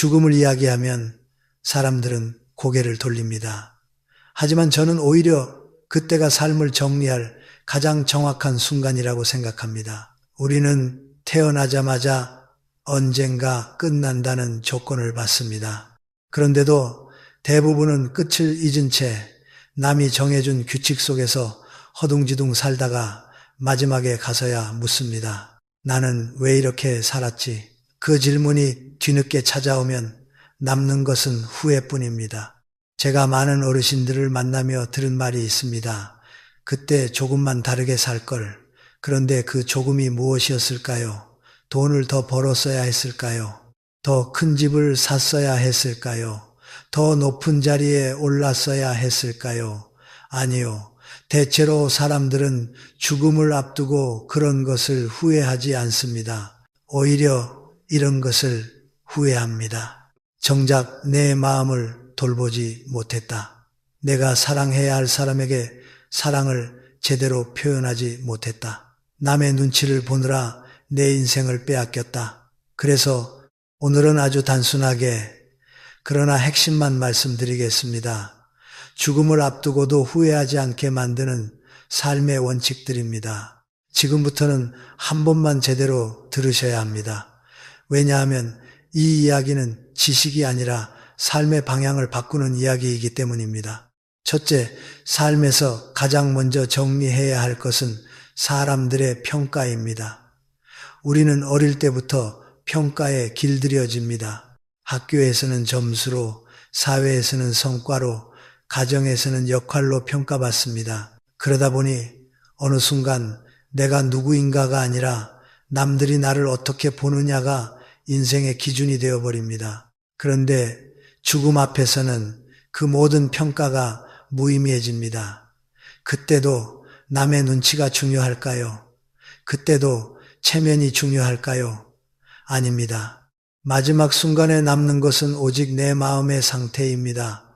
죽음을 이야기하면 사람들은 고개를 돌립니다. 하지만 저는 오히려 그때가 삶을 정리할 가장 정확한 순간이라고 생각합니다. 우리는 태어나자마자 언젠가 끝난다는 조건을 받습니다. 그런데도 대부분은 끝을 잊은 채 남이 정해준 규칙 속에서 허둥지둥 살다가 마지막에 가서야 묻습니다. 나는 왜 이렇게 살았지? 그 질문이 뒤늦게 찾아오면 남는 것은 후회뿐입니다. 제가 많은 어르신들을 만나며 들은 말이 있습니다. 그때 조금만 다르게 살 걸. 그런데 그 조금이 무엇이었을까요? 돈을 더 벌었어야 했을까요? 더 큰 집을 샀어야 했을까요? 더 높은 자리에 올랐어야 했을까요? 아니요. 대체로 사람들은 죽음을 앞두고 그런 것을 후회하지 않습니다. 오히려 이런 것을 후회합니다. 정작 내 마음을 돌보지 못했다. 내가 사랑해야 할 사람에게 사랑을 제대로 표현하지 못했다. 남의 눈치를 보느라 내 인생을 빼앗겼다. 그래서 오늘은 아주 단순하게 그러나 핵심만 말씀드리겠습니다. 죽음을 앞두고도 후회하지 않게 만드는 삶의 원칙들입니다. 지금부터는 한 번만 제대로 들으셔야 합니다. 왜냐하면 이 이야기는 지식이 아니라 삶의 방향을 바꾸는 이야기이기 때문입니다. 첫째, 삶에서 가장 먼저 정리해야 할 것은 사람들의 평가입니다. 우리는 어릴 때부터 평가에 길들여집니다. 학교에서는 점수로, 사회에서는 성과로, 가정에서는 역할로 평가받습니다. 그러다 보니 어느 순간 내가 누구인가가 아니라 남들이 나를 어떻게 보느냐가 인생의 기준이 되어버립니다. 그런데 죽음 앞에서는 그 모든 평가가 무의미해집니다. 그때도 남의 눈치가 중요할까요? 그때도 체면이 중요할까요? 아닙니다. 마지막 순간에 남는 것은 오직 내 마음의 상태입니다.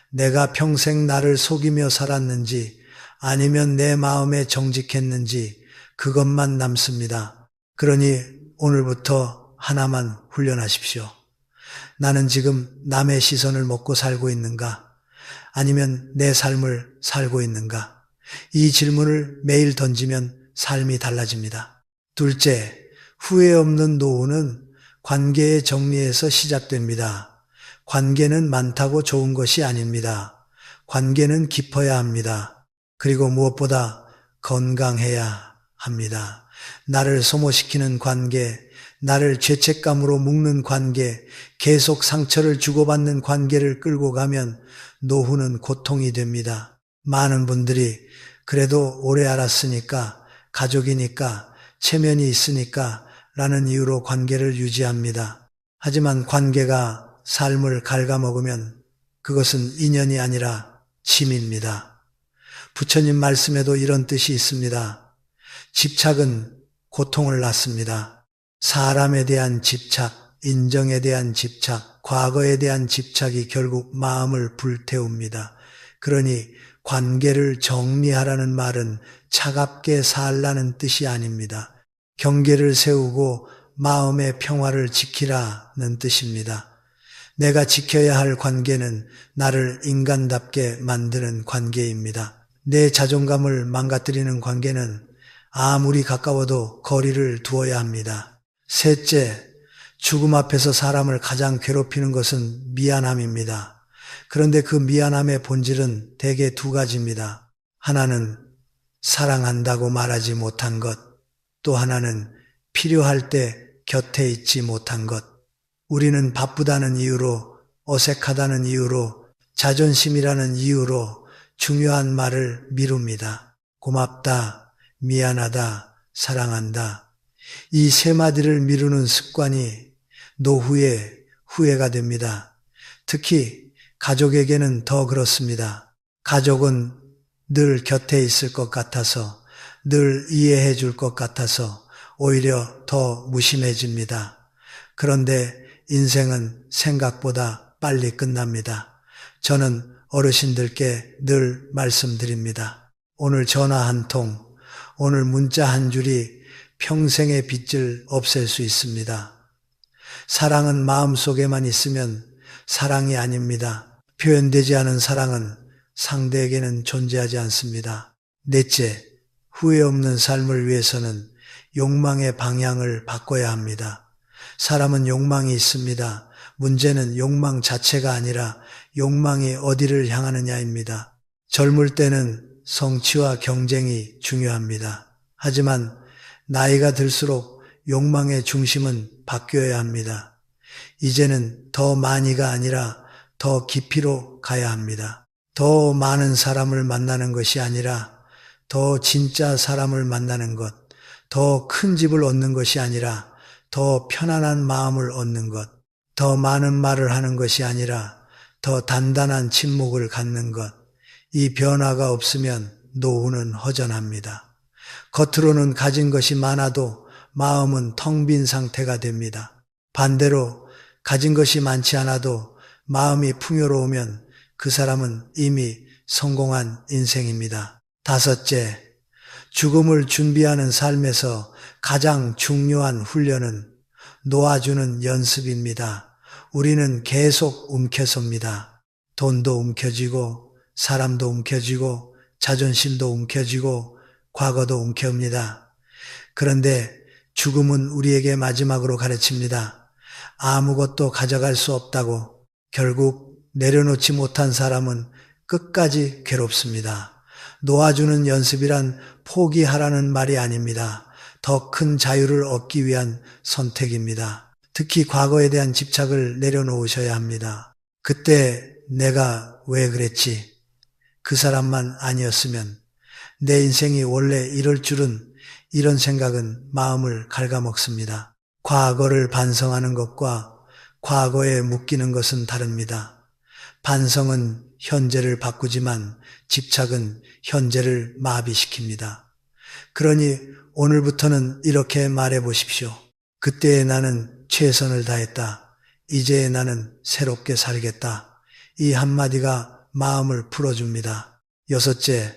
내가 평생 나를 속이며 살았는지 아니면 내 마음에 정직했는지 그것만 남습니다. 그러니 오늘부터 하나만 훈련하십시오. 나는 지금 남의 시선을 먹고 살고 있는가? 아니면 내 삶을 살고 있는가? 이 질문을 매일 던지면 삶이 달라집니다. 둘째, 후회 없는 노후는 관계의 정리에서 시작됩니다. 관계는 많다고 좋은 것이 아닙니다. 관계는 깊어야 합니다. 그리고 무엇보다 건강해야 합니다. 나를 소모시키는 관계, 나를 죄책감으로 묶는 관계, 계속 상처를 주고받는 관계를 끌고 가면 노후는 고통이 됩니다. 많은 분들이 그래도 오래 알았으니까, 가족이니까, 체면이 있으니까 라는 이유로 관계를 유지합니다. 하지만 관계가 삶을 갉아먹으면 그것은 인연이 아니라 짐입니다. 부처님 말씀에도 이런 뜻이 있습니다. 집착은 고통을 낳습니다. 사람에 대한 집착, 인정에 대한 집착, 과거에 대한 집착이 결국 마음을 불태웁니다. 그러니 관계를 정리하라는 말은 차갑게 살라는 뜻이 아닙니다. 경계를 세우고 마음의 평화를 지키라는 뜻입니다. 내가 지켜야 할 관계는 나를 인간답게 만드는 관계입니다. 내 자존감을 망가뜨리는 관계는 아무리 가까워도 거리를 두어야 합니다. 셋째, 죽음 앞에서 사람을 가장 괴롭히는 것은 미안함입니다. 그런데 그 미안함의 본질은 대개 두 가지입니다. 하나는 사랑한다고 말하지 못한 것, 또 하나는 필요할 때 곁에 있지 못한 것. 우리는 바쁘다는 이유로, 어색하다는 이유로, 자존심이라는 이유로 중요한 말을 미룹니다. 고맙다, 미안하다, 사랑한다. 이 세 마디를 미루는 습관이 노후에 후회가 됩니다. 특히 가족에게는 더 그렇습니다. 가족은 늘 곁에 있을 것 같아서, 늘 이해해 줄 것 같아서 오히려 더 무심해집니다. 그런데 인생은 생각보다 빨리 끝납니다. 저는 어르신들께 늘 말씀드립니다. 오늘 전화 한 통, 오늘 문자 한 줄이 평생의 빚을 없앨 수 있습니다. 사랑은 마음속에만 있으면 사랑이 아닙니다. 표현되지 않은 사랑은 상대에게는 존재하지 않습니다. 넷째, 후회 없는 삶을 위해서는 욕망의 방향을 바꿔야 합니다. 사람은 욕망이 있습니다. 문제는 욕망 자체가 아니라 욕망이 어디를 향하느냐입니다. 젊을 때는 성취와 경쟁이 중요합니다. 하지만 나이가 들수록 욕망의 중심은 바뀌어야 합니다. 이제는 더 많이가 아니라 더 깊이로 가야 합니다. 더 많은 사람을 만나는 것이 아니라 더 진짜 사람을 만나는 것, 더 큰 집을 얻는 것이 아니라 더 편안한 마음을 얻는 것, 더 많은 말을 하는 것이 아니라 더 단단한 침묵을 갖는 것, 이 변화가 없으면 노후는 허전합니다. 겉으로는 가진 것이 많아도 마음은 텅 빈 상태가 됩니다. 반대로 가진 것이 많지 않아도 마음이 풍요로우면 그 사람은 이미 성공한 인생입니다. 다섯째, 죽음을 준비하는 삶에서 가장 중요한 훈련은 놓아주는 연습입니다. 우리는 계속 움켜섭니다. 돈도 움켜쥐고 사람도 움켜쥐고 자존심도 움켜쥐고 과거도 움켜옵니다. 그런데 죽음은 우리에게 마지막으로 가르칩니다. 아무것도 가져갈 수 없다고. 결국 내려놓지 못한 사람은 끝까지 괴롭습니다. 놓아주는 연습이란 포기하라는 말이 아닙니다. 더 큰 자유를 얻기 위한 선택입니다. 특히 과거에 대한 집착을 내려놓으셔야 합니다. 그때 내가 왜 그랬지? 그 사람만 아니었으면, 내 인생이 원래 이럴 줄은, 이런 생각은 마음을 갉아먹습니다. 과거를 반성하는 것과 과거에 묶이는 것은 다릅니다. 반성은 현재를 바꾸지만 집착은 현재를 마비시킵니다. 그러니 오늘부터는 이렇게 말해 보십시오. 그때의 나는 최선을 다했다. 이제의 나는 새롭게 살겠다. 이 한마디가 마음을 풀어줍니다. 여섯째,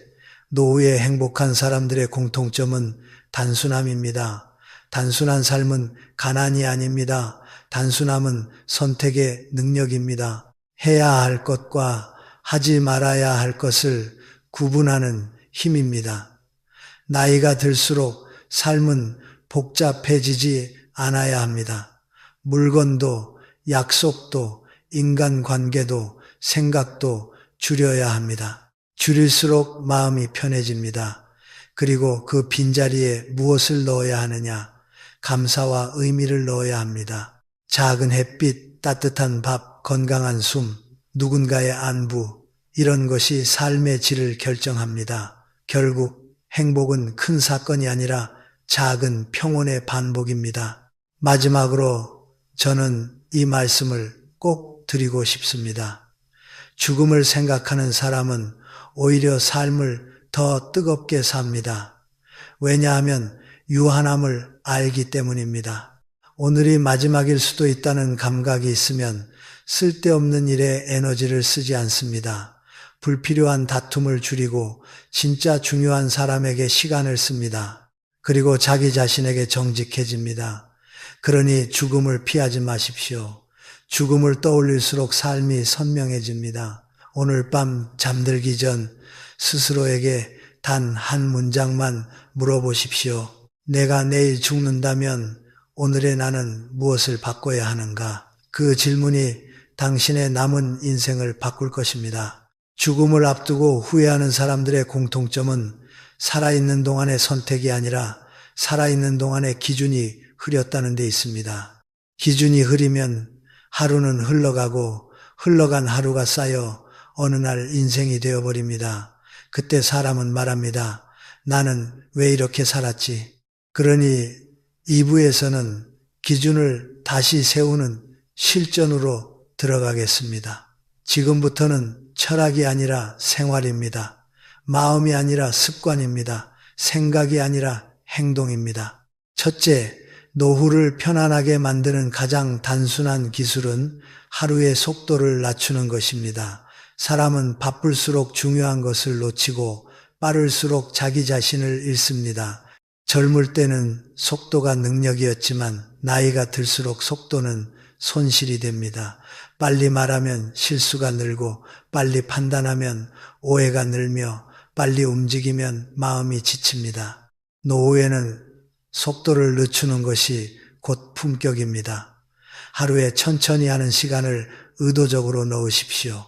노후에 행복한 사람들의 공통점은 단순함입니다. 단순한 삶은 가난이 아닙니다. 단순함은 선택의 능력입니다. 해야 할 것과 하지 말아야 할 것을 구분하는 힘입니다. 나이가 들수록 삶은 복잡해지지 않아야 합니다. 물건도, 약속도, 인간관계도, 생각도 줄여야 합니다. 줄일수록 마음이 편해집니다. 그리고 그 빈자리에 무엇을 넣어야 하느냐? 감사와 의미를 넣어야 합니다. 작은 햇빛, 따뜻한 밥, 건강한 숨, 누군가의 안부, 이런 것이 삶의 질을 결정합니다. 결국 행복은 큰 사건이 아니라 작은 평온의 반복입니다. 마지막으로 저는 이 말씀을 꼭 드리고 싶습니다. 죽음을 생각하는 사람은 오히려 삶을 더 뜨겁게 삽니다. 왜냐하면 유한함을 알기 때문입니다. 오늘이 마지막일 수도 있다는 감각이 있으면 쓸데없는 일에 에너지를 쓰지 않습니다. 불필요한 다툼을 줄이고 진짜 중요한 사람에게 시간을 씁니다. 그리고 자기 자신에게 정직해집니다. 그러니 죽음을 피하지 마십시오. 죽음을 떠올릴수록 삶이 선명해집니다. 오늘 밤 잠들기 전 스스로에게 단 한 문장만 물어보십시오. 내가 내일 죽는다면 오늘의 나는 무엇을 바꿔야 하는가? 그 질문이 당신의 남은 인생을 바꿀 것입니다. 죽음을 앞두고 후회하는 사람들의 공통점은 살아있는 동안의 선택이 아니라 살아있는 동안의 기준이 흐렸다는 데 있습니다. 기준이 흐리면 하루는 흘러가고 흘러간 하루가 쌓여 어느 날 인생이 되어버립니다. 그때 사람은 말합니다. 나는 왜 이렇게 살았지? 그러니 2부에서는 기준을 다시 세우는 실전으로 들어가겠습니다. 지금부터는 철학이 아니라 생활입니다. 마음이 아니라 습관입니다. 생각이 아니라 행동입니다. 첫째, 노후를 편안하게 만드는 가장 단순한 기술은 하루의 속도를 낮추는 것입니다. 사람은 바쁠수록 중요한 것을 놓치고 빠를수록 자기 자신을 잃습니다. 젊을 때는 속도가 능력이었지만 나이가 들수록 속도는 손실이 됩니다. 빨리 말하면 실수가 늘고 빨리 판단하면 오해가 늘며 빨리 움직이면 마음이 지칩니다. 노후에는 속도를 늦추는 것이 곧 품격입니다. 하루에 천천히 하는 시간을 의도적으로 넣으십시오.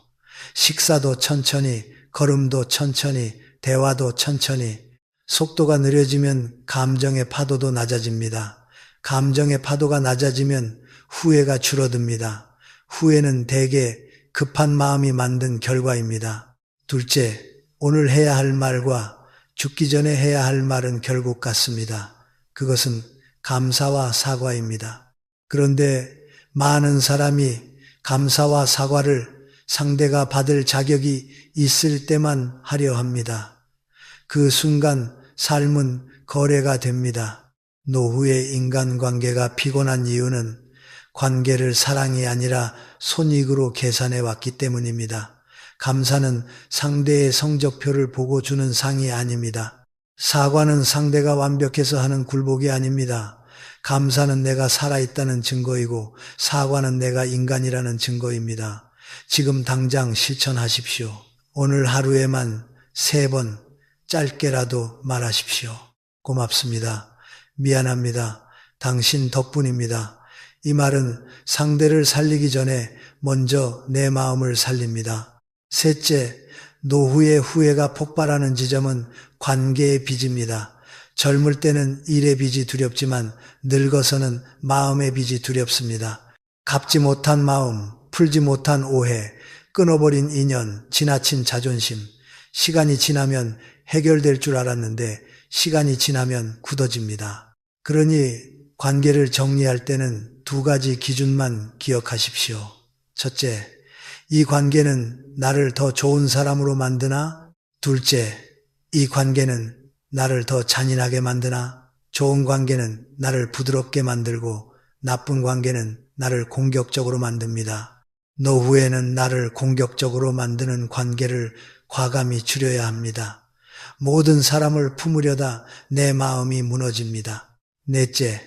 식사도 천천히, 걸음도 천천히, 대화도 천천히. 속도가 느려지면 감정의 파도도 낮아집니다. 감정의 파도가 낮아지면 후회가 줄어듭니다. 후회는 대개 급한 마음이 만든 결과입니다. 둘째, 오늘 해야 할 말과 죽기 전에 해야 할 말은 결국 같습니다. 그것은 감사와 사과입니다. 그런데 많은 사람이 감사와 사과를 상대가 받을 자격이 있을 때만 하려 합니다. 그 순간 삶은 거래가 됩니다. 노후의 인간관계가 피곤한 이유는 관계를 사랑이 아니라 손익으로 계산해 왔기 때문입니다. 감사는 상대의 성적표를 보고 주는 상이 아닙니다. 사과는 상대가 완벽해서 하는 굴복이 아닙니다. 감사는 내가 살아있다는 증거이고 사과는 내가 인간이라는 증거입니다. 지금 당장 실천하십시오. 오늘 하루에만 3번 짧게라도 말하십시오. 고맙습니다. 미안합니다. 당신 덕분입니다. 이 말은 상대를 살리기 전에 먼저 내 마음을 살립니다. 셋째, 노후의 후회가 폭발하는 지점은 관계의 빚입니다. 젊을 때는 일의 빚이 두렵지만 늙어서는 마음의 빚이 두렵습니다. 갚지 못한 마음, 풀지 못한 오해, 끊어버린 인연, 지나친 자존심. 시간이 지나면 해결될 줄 알았는데 시간이 지나면 굳어집니다. 그러니 관계를 정리할 때는 2가지 기준만 기억하십시오. 첫째, 이 관계는 나를 더 좋은 사람으로 만드나? 둘째, 이 관계는 나를 더 잔인하게 만드나? 좋은 관계는 나를 부드럽게 만들고 나쁜 관계는 나를 공격적으로 만듭니다. 노후에는 나를 공격적으로 만드는 관계를 과감히 줄여야 합니다. 모든 사람을 품으려다 내 마음이 무너집니다. 넷째,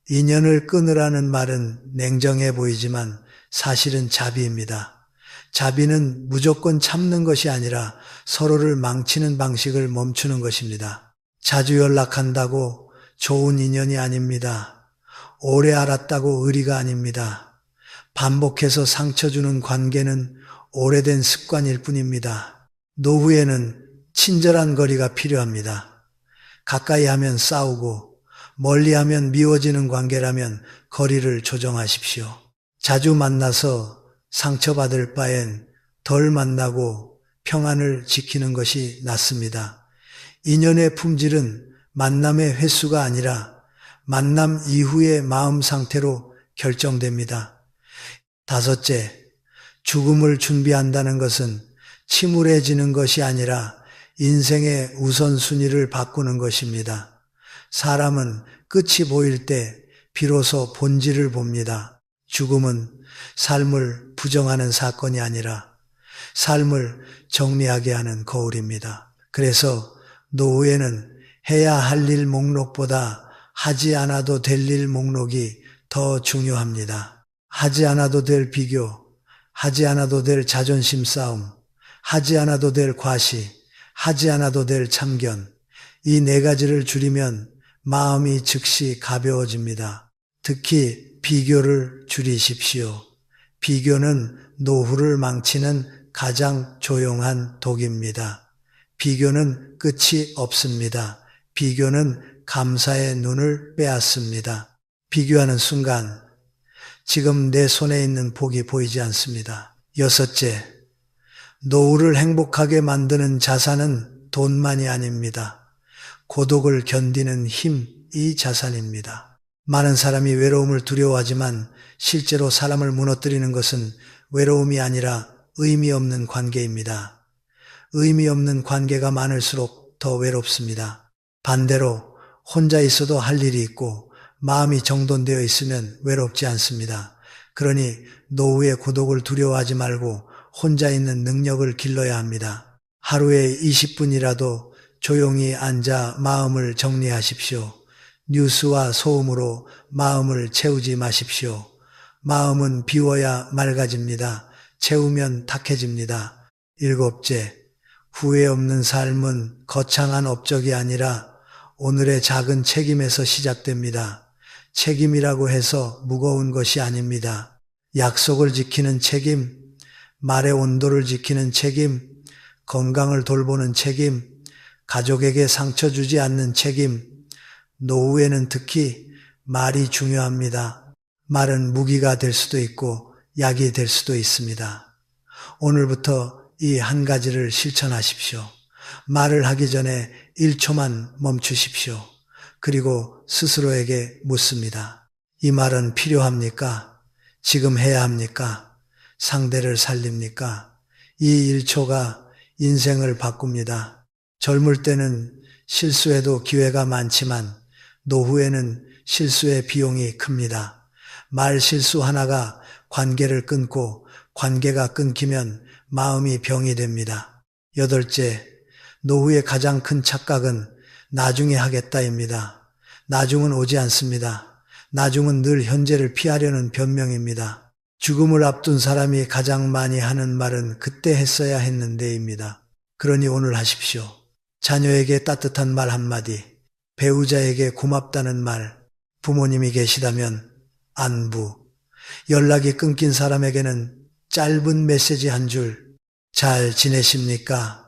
인연을 끊으라는 말은 냉정해 보이지만 사실은 자비입니다. 자비는 무조건 참는 것이 아니라 서로를 망치는 방식을 멈추는 것입니다. 자주 연락한다고 좋은 인연이 아닙니다. 오래 알았다고 의리가 아닙니다. 반복해서 상처 주는 관계는 오래된 습관일 뿐입니다. 노후에는 친절한 거리가 필요합니다. 가까이 하면 싸우고 멀리 하면 미워지는 관계라면 거리를 조정하십시오. 자주 만나서 상처받을 바엔 덜 만나고 평안을 지키는 것이 낫습니다. 인연의 품질은 만남의 횟수가 아니라 만남 이후의 마음 상태로 결정됩니다. 다섯째, 죽음을 준비한다는 것은 침울해지는 것이 아니라 인생의 우선순위를 바꾸는 것입니다. 사람은 끝이 보일 때 비로소 본질을 봅니다. 죽음은 삶을 부정하는 사건이 아니라 삶을 정리하게 하는 거울입니다. 그래서 노후에는 해야 할 일 목록보다 하지 않아도 될 일 목록이 더 중요합니다. 하지 않아도 될 비교, 하지 않아도 될 자존심 싸움, 하지 않아도 될 과시, 하지 않아도 될 참견. 이 4가지를 줄이면 마음이 즉시 가벼워집니다. 특히 비교를 줄이십시오. 비교는 노후를 망치는 가장 조용한 독입니다. 비교는 끝이 없습니다. 비교는 감사의 눈을 빼앗습니다. 비교하는 순간 지금 내 손에 있는 복이 보이지 않습니다. 여섯째, 노후를 행복하게 만드는 자산은 돈만이 아닙니다. 고독을 견디는 힘이 자산입니다. 많은 사람이 외로움을 두려워하지만 실제로 사람을 무너뜨리는 것은 외로움이 아니라 의미 없는 관계입니다. 의미 없는 관계가 많을수록 더 외롭습니다. 반대로 혼자 있어도 할 일이 있고 마음이 정돈되어 있으면 외롭지 않습니다. 그러니 노후의 고독을 두려워하지 말고 혼자 있는 능력을 길러야 합니다. 하루에 20분이라도 조용히 앉아 마음을 정리하십시오. 뉴스와 소음으로 마음을 채우지 마십시오. 마음은 비워야 맑아집니다. 채우면 탁해집니다. 일곱째, 후회 없는 삶은 거창한 업적이 아니라 오늘의 작은 책임에서 시작됩니다. 책임이라고 해서 무거운 것이 아닙니다. 약속을 지키는 책임, 말의 온도를 지키는 책임, 건강을 돌보는 책임, 가족에게 상처 주지 않는 책임, 노후에는 특히 말이 중요합니다. 말은 무기가 될 수도 있고 약이 될 수도 있습니다. 오늘부터 이 한 가지를 실천하십시오. 말을 하기 전에 1초만 멈추십시오. 그리고 스스로에게 묻습니다. 이 말은 필요합니까? 지금 해야 합니까? 상대를 살립니까? 이 1초가 인생을 바꿉니다. 젊을 때는 실수해도 기회가 많지만 노후에는 실수의 비용이 큽니다. 말 실수 하나가 관계를 끊고 관계가 끊기면 마음이 병이 됩니다. 여덟째, 노후의 가장 큰 착각은 나중에 하겠다입니다. 나중은 오지 않습니다. 나중은 늘 현재를 피하려는 변명입니다. 죽음을 앞둔 사람이 가장 많이 하는 말은 그때 했어야 했는데입니다. 그러니 오늘 하십시오. 자녀에게 따뜻한 말 한마디, 배우자에게 고맙다는 말, 부모님이 계시다면 안부, 연락이 끊긴 사람에게는 짧은 메시지 한 줄, 잘 지내십니까?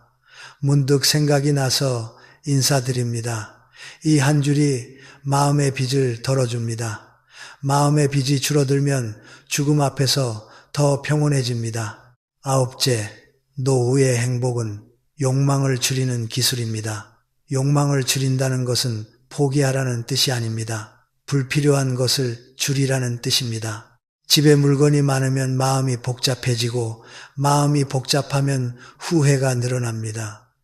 문득 생각이 나서 인사드립니다. 이 한 줄이 마음의 빚을 덜어줍니다. 마음의 빚이 줄어들면 죽음 앞에서 더 평온해집니다. 아홉째, 노후의 행복은 욕망을 줄이는 기술입니다. 욕망을 줄인다는 것은 포기하라는 뜻이 아닙니다. 불필요한 것을 줄이라는 뜻입니다. 집에 물건이 많으면 마음이 복잡해지고 마음이 복잡하면 후회가 늘어납니다.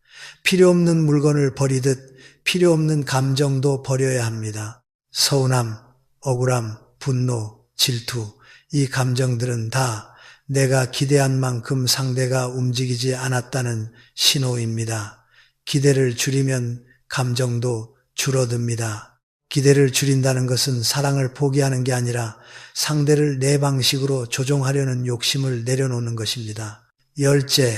필요 없는 물건을 버리듯 필요 없는 감정도 버려야 합니다. 서운함, 억울함, 분노, 질투, 이 감정들은 다 내가 기대한 만큼 상대가 움직이지 않았다는 신호입니다. 기대를 줄이면 감정도 줄어듭니다. 기대를 줄인다는 것은 사랑을 포기하는 게 아니라 상대를 내 방식으로 조종하려는 욕심을 내려놓는 것입니다. 열째,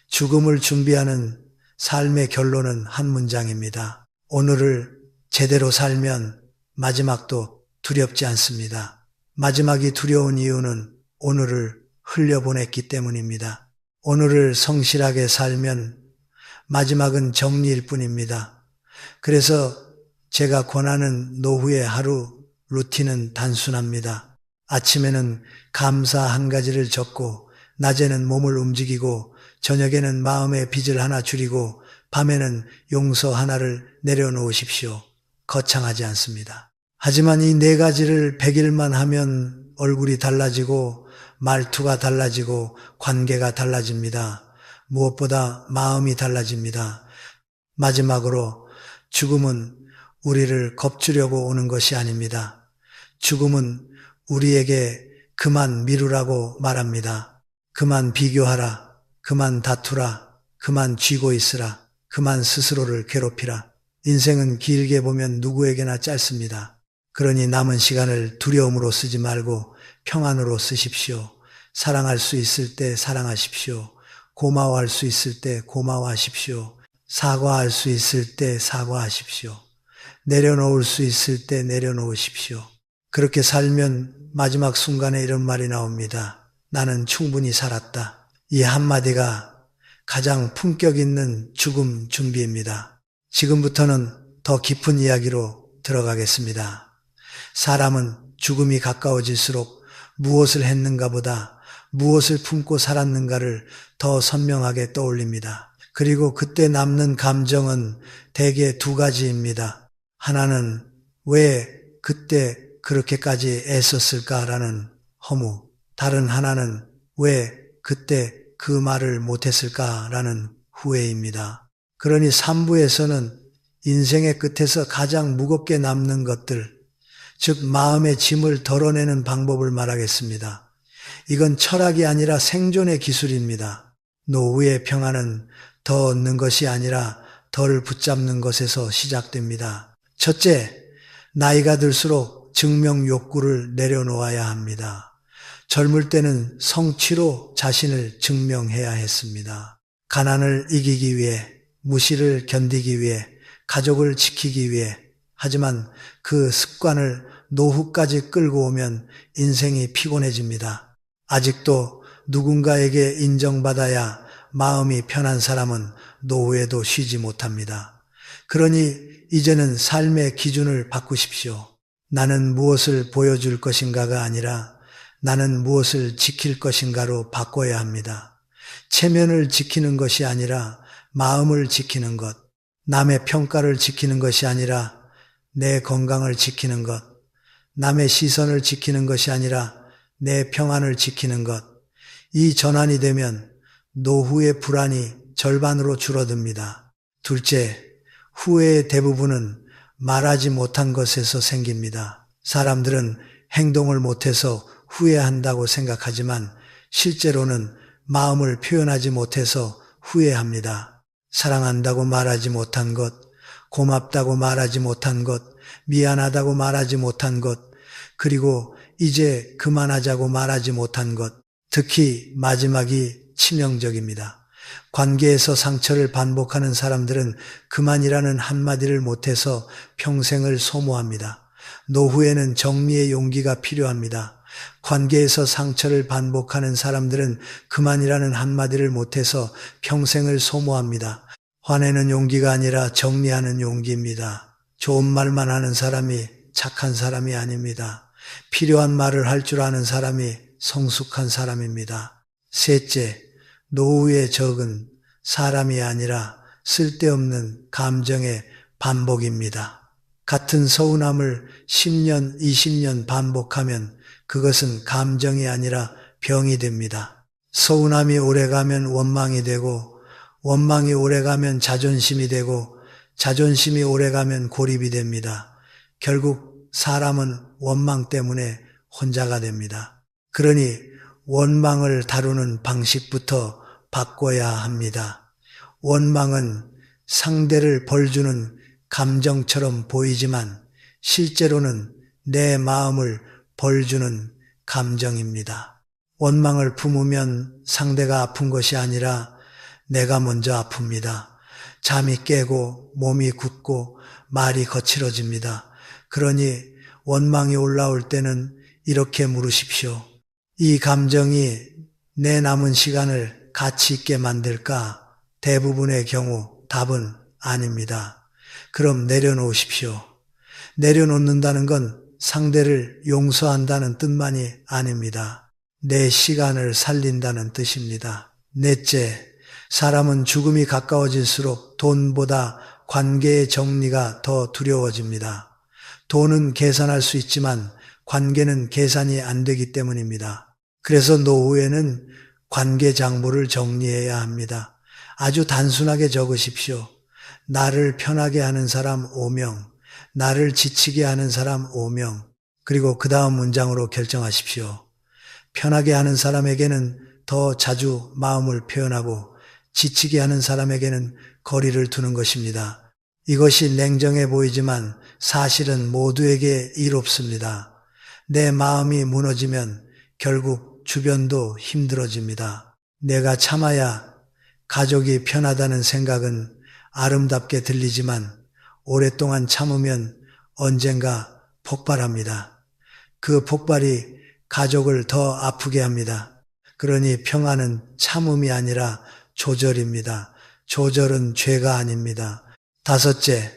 죽음을 준비하는 삶의 결론은 한 문장입니다. 오늘을 제대로 살면 마지막도 두렵지 않습니다. 마지막이 두려운 이유는 오늘을 흘려보냈기 때문입니다. 오늘을 성실하게 살면 마지막은 정리일 뿐입니다. 그래서 제가 권하는 노후의 하루 루틴은 단순합니다. 아침에는 감사 한 가지를 적고 낮에는 몸을 움직이고 저녁에는 마음의 빚을 하나 줄이고 밤에는 용서 하나를 내려놓으십시오. 거창하지 않습니다. 하지만 이 네 가지를 100일만 하면 얼굴이 달라지고 말투가 달라지고 관계가 달라집니다. 무엇보다 마음이 달라집니다. 마지막으로 죽음은 우리를 겁주려고 오는 것이 아닙니다. 죽음은 우리에게 그만 미루라고 말합니다. 그만 비교하라. 그만 다투라. 그만 쥐고 있으라. 그만 스스로를 괴롭히라. 인생은 길게 보면 누구에게나 짧습니다. 그러니 남은 시간을 두려움으로 쓰지 말고 평안으로 쓰십시오. 사랑할 수 있을 때 사랑하십시오. 고마워할 수 있을 때 고마워하십시오. 사과할 수 있을 때 사과하십시오. 내려놓을 수 있을 때 내려놓으십시오. 그렇게 살면 마지막 순간에 이런 말이 나옵니다. 나는 충분히 살았다. 이 한마디가 가장 품격 있는 죽음 준비입니다. 지금부터는 더 깊은 이야기로 들어가겠습니다. 사람은 죽음이 가까워질수록 무엇을 했는가 보다 무엇을 품고 살았는가를 더 선명하게 떠올립니다. 그리고 그때 남는 감정은 대개 두 가지입니다. 하나는 왜 그때 그렇게까지 애썼을까라는 허무, 다른 하나는 왜 그때 그 말을 못했을까라는 후회입니다. 그러니 3부에서는 인생의 끝에서 가장 무겁게 남는 것들, 즉 마음의 짐을 덜어내는 방법을 말하겠습니다. 이건 철학이 아니라 생존의 기술입니다. 노후의 평안은 더 얻는 것이 아니라 덜 붙잡는 것에서 시작됩니다. 첫째, 나이가 들수록 증명 욕구를 내려놓아야 합니다. 젊을 때는 성취로 자신을 증명해야 했습니다. 가난을 이기기 위해, 무시를 견디기 위해, 가족을 지키기 위해. 하지만 그 습관을 노후까지 끌고 오면 인생이 피곤해집니다. 아직도 누군가에게 인정받아야 마음이 편한 사람은 노후에도 쉬지 못합니다. 그러니 이제는 삶의 기준을 바꾸십시오. 나는 무엇을 보여줄 것인가가 아니라 나는 무엇을 지킬 것인가로 바꿔야 합니다. 체면을 지키는 것이 아니라 마음을 지키는 것, 남의 평가를 지키는 것이 아니라 내 건강을 지키는 것, 남의 시선을 지키는 것이 아니라 내 평안을 지키는 것, 이 전환이 되면 노후의 불안이 절반으로 줄어듭니다. 둘째, 후회의 대부분은 말하지 못한 것에서 생깁니다. 사람들은 행동을 못해서 후회한다고 생각하지만 실제로는 마음을 표현하지 못해서 후회합니다. 사랑한다고 말하지 못한 것, 고맙다고 말하지 못한 것, 미안하다고 말하지 못한 것, 그리고 이제 그만하자고 말하지 못한 것, 특히 마지막이 치명적입니다. 관계에서 상처를 반복하는 사람들은 그만이라는 한마디를 못해서 평생을 소모합니다. 노후에는 정리의 용기가 필요합니다. 관계에서 상처를 반복하는 사람들은 그만이라는 한마디를 못해서 평생을 소모합니다. 화내는 용기가 아니라 정리하는 용기입니다. 좋은 말만 하는 사람이 착한 사람이 아닙니다. 필요한 말을 할 줄 아는 사람이 성숙한 사람입니다. 셋째, 노후의 적은 사람이 아니라 쓸데없는 감정의 반복입니다. 같은 서운함을 10년, 20년 반복하면 그것은 감정이 아니라 병이 됩니다. 서운함이 오래가면 원망이 되고, 원망이 오래가면 자존심이 되고, 자존심이 오래가면 고립이 됩니다. 결국 사람은 원망 때문에 혼자가 됩니다. 그러니 원망을 다루는 방식부터 바꿔야 합니다. 원망은 상대를 벌주는 감정처럼 보이지만 실제로는 내 마음을 벌주는 감정입니다. 원망을 품으면 상대가 아픈 것이 아니라 내가 먼저 아픕니다. 잠이 깨고 몸이 굳고 말이 거칠어집니다. 그러니 원망이 올라올 때는 이렇게 물으십시오. 이 감정이 내 남은 시간을 가치 있게 만들까? 대부분의 경우 답은 아닙니다. 그럼 내려놓으십시오. 내려놓는다는 건 상대를 용서한다는 뜻만이 아닙니다. 내 시간을 살린다는 뜻입니다. 넷째, 사람은 죽음이 가까워질수록 돈보다 관계의 정리가 더 두려워집니다. 돈은 계산할 수 있지만 관계는 계산이 안 되기 때문입니다. 그래서 노후에는 관계 장부를 정리해야 합니다. 아주 단순하게 적으십시오. 나를 편하게 하는 사람 5명, 나를 지치게 하는 사람 5명, 그리고 그 다음 문장으로 결정하십시오. 편하게 하는 사람에게는 더 자주 마음을 표현하고 지치게 하는 사람에게는 거리를 두는 것입니다. 이것이 냉정해 보이지만 사실은 모두에게 이롭습니다. 내 마음이 무너지면 결국 주변도 힘들어집니다. 내가 참아야 가족이 편하다는 생각은 아름답게 들리지만 오랫동안 참으면 언젠가 폭발합니다. 그 폭발이 가족을 더 아프게 합니다. 그러니 평안은 참음이 아니라 조절입니다. 조절은 죄가 아닙니다. 다섯째,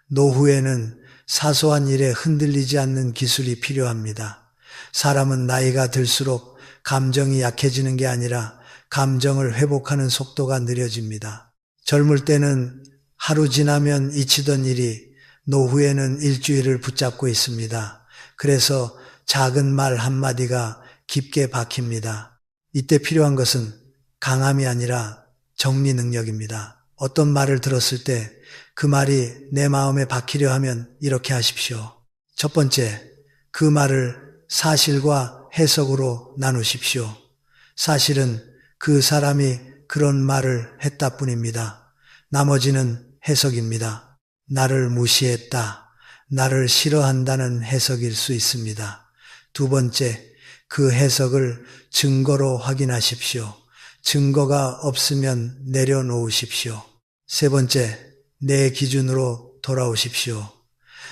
노후에는 사소한 일에 흔들리지 않는 기술이 필요합니다. 사람은 나이가 들수록 감정이 약해지는 게 아니라 감정을 회복하는 속도가 느려집니다. 젊을 때는 하루 지나면 잊히던 일이 노후에는 일주일을 붙잡고 있습니다. 그래서 작은 말 한마디가 깊게 박힙니다. 이때 필요한 것은 강함이 아니라 정리 능력입니다. 어떤 말을 들었을 때 그 말이 내 마음에 박히려 하면 이렇게 하십시오. 첫 번째, 그 말을 사실과 해석으로 나누십시오. 사실은 그 사람이 그런 말을 했다 뿐입니다. 나머지는 해석입니다. 나를 무시했다. 나를 싫어한다는 해석일 수 있습니다. 두 번째, 그 해석을 증거로 확인하십시오. 증거가 없으면 내려놓으십시오. 세 번째, 내 기준으로 돌아오십시오.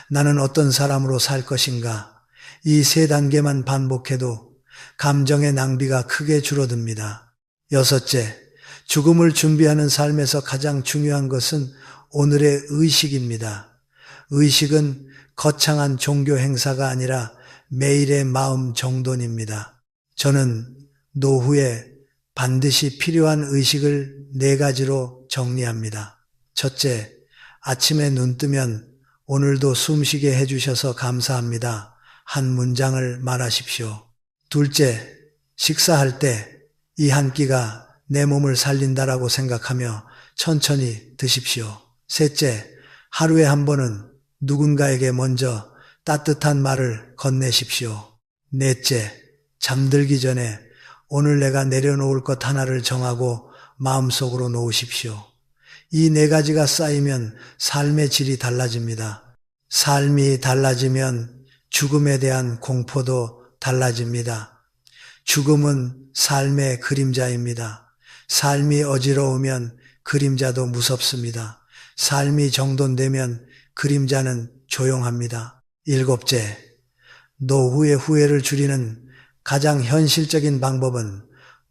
나는 어떤 사람으로 살 것인가? 이 세 단계만 반복해도 감정의 낭비가 크게 줄어듭니다. 여섯째, 죽음을 준비하는 삶에서 가장 중요한 것은 오늘의 의식입니다. 의식은 거창한 종교 행사가 아니라 매일의 마음 정돈입니다. 저는 노후에 반드시 필요한 의식을 4가지로 정리합니다. 첫째, 아침에 눈 뜨면 오늘도 숨쉬게 해주셔서 감사합니다. 한 문장을 말하십시오. 둘째, 식사할 때 이 한 끼가 내 몸을 살린다라고 생각하며 천천히 드십시오. 셋째, 하루에 한 번은 누군가에게 먼저 따뜻한 말을 건네십시오. 넷째, 잠들기 전에 오늘 내가 내려놓을 것 하나를 정하고 마음속으로 놓으십시오. 이 4가지가 쌓이면 삶의 질이 달라집니다. 삶이 달라지면 죽음에 대한 공포도 달라집니다. 죽음은 삶의 그림자입니다. 삶이 어지러우면 그림자도 무섭습니다. 삶이 정돈되면 그림자는 조용합니다. 7째, 노후의 후회를 줄이는 가장 현실적인 방법은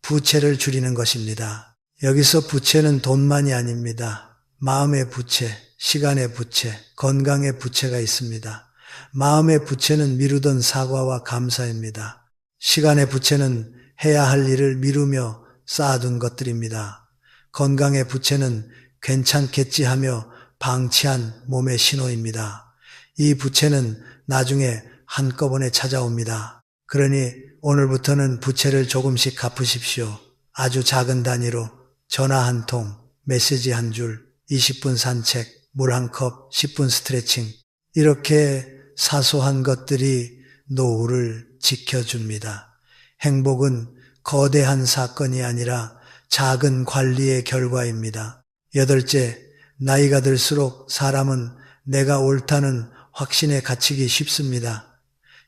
부채를 줄이는 것입니다. 여기서 부채는 돈만이 아닙니다. 마음의 부채, 시간의 부채, 건강의 부채가 있습니다. 마음의 부채는 미루던 사과와 감사입니다. 시간의 부채는 해야 할 일을 미루며 쌓아둔 것들입니다. 건강의 부채는 괜찮겠지 하며 방치한 몸의 신호입니다. 이 부채는 나중에 한꺼번에 찾아옵니다. 그러니 오늘부터는 부채를 조금씩 갚으십시오. 아주 작은 단위로 전화 한 통, 메시지 한 줄, 20분 산책, 물 한 컵, 10분 스트레칭. 이렇게 사소한 것들이 노후를 지켜줍니다. 행복은 거대한 사건이 아니라 작은 관리의 결과입니다. 8째, 나이가 들수록 사람은 내가 옳다는 확신에 갇히기 쉽습니다.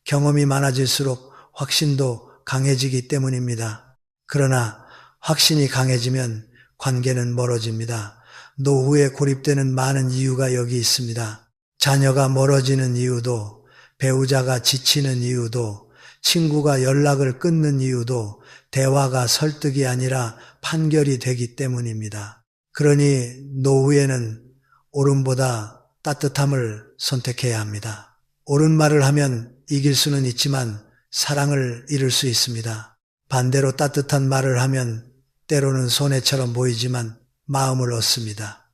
경험이 많아질수록 확신도 강해지기 때문입니다. 그러나 확신이 강해지면 관계는 멀어집니다. 노후에 고립되는 많은 이유가 여기 있습니다. 자녀가 멀어지는 이유도, 배우자가 지치는 이유도, 친구가 연락을 끊는 이유도 대화가 설득이 아니라 판결이 되기 때문입니다. 그러니 노후에는 옳음보다 따뜻함을 선택해야 합니다. 옳은 말을 하면 이길 수는 있지만 사랑을 잃을 수 있습니다. 반대로 따뜻한 말을 하면 때로는 손해처럼 보이지만 마음을 얻습니다.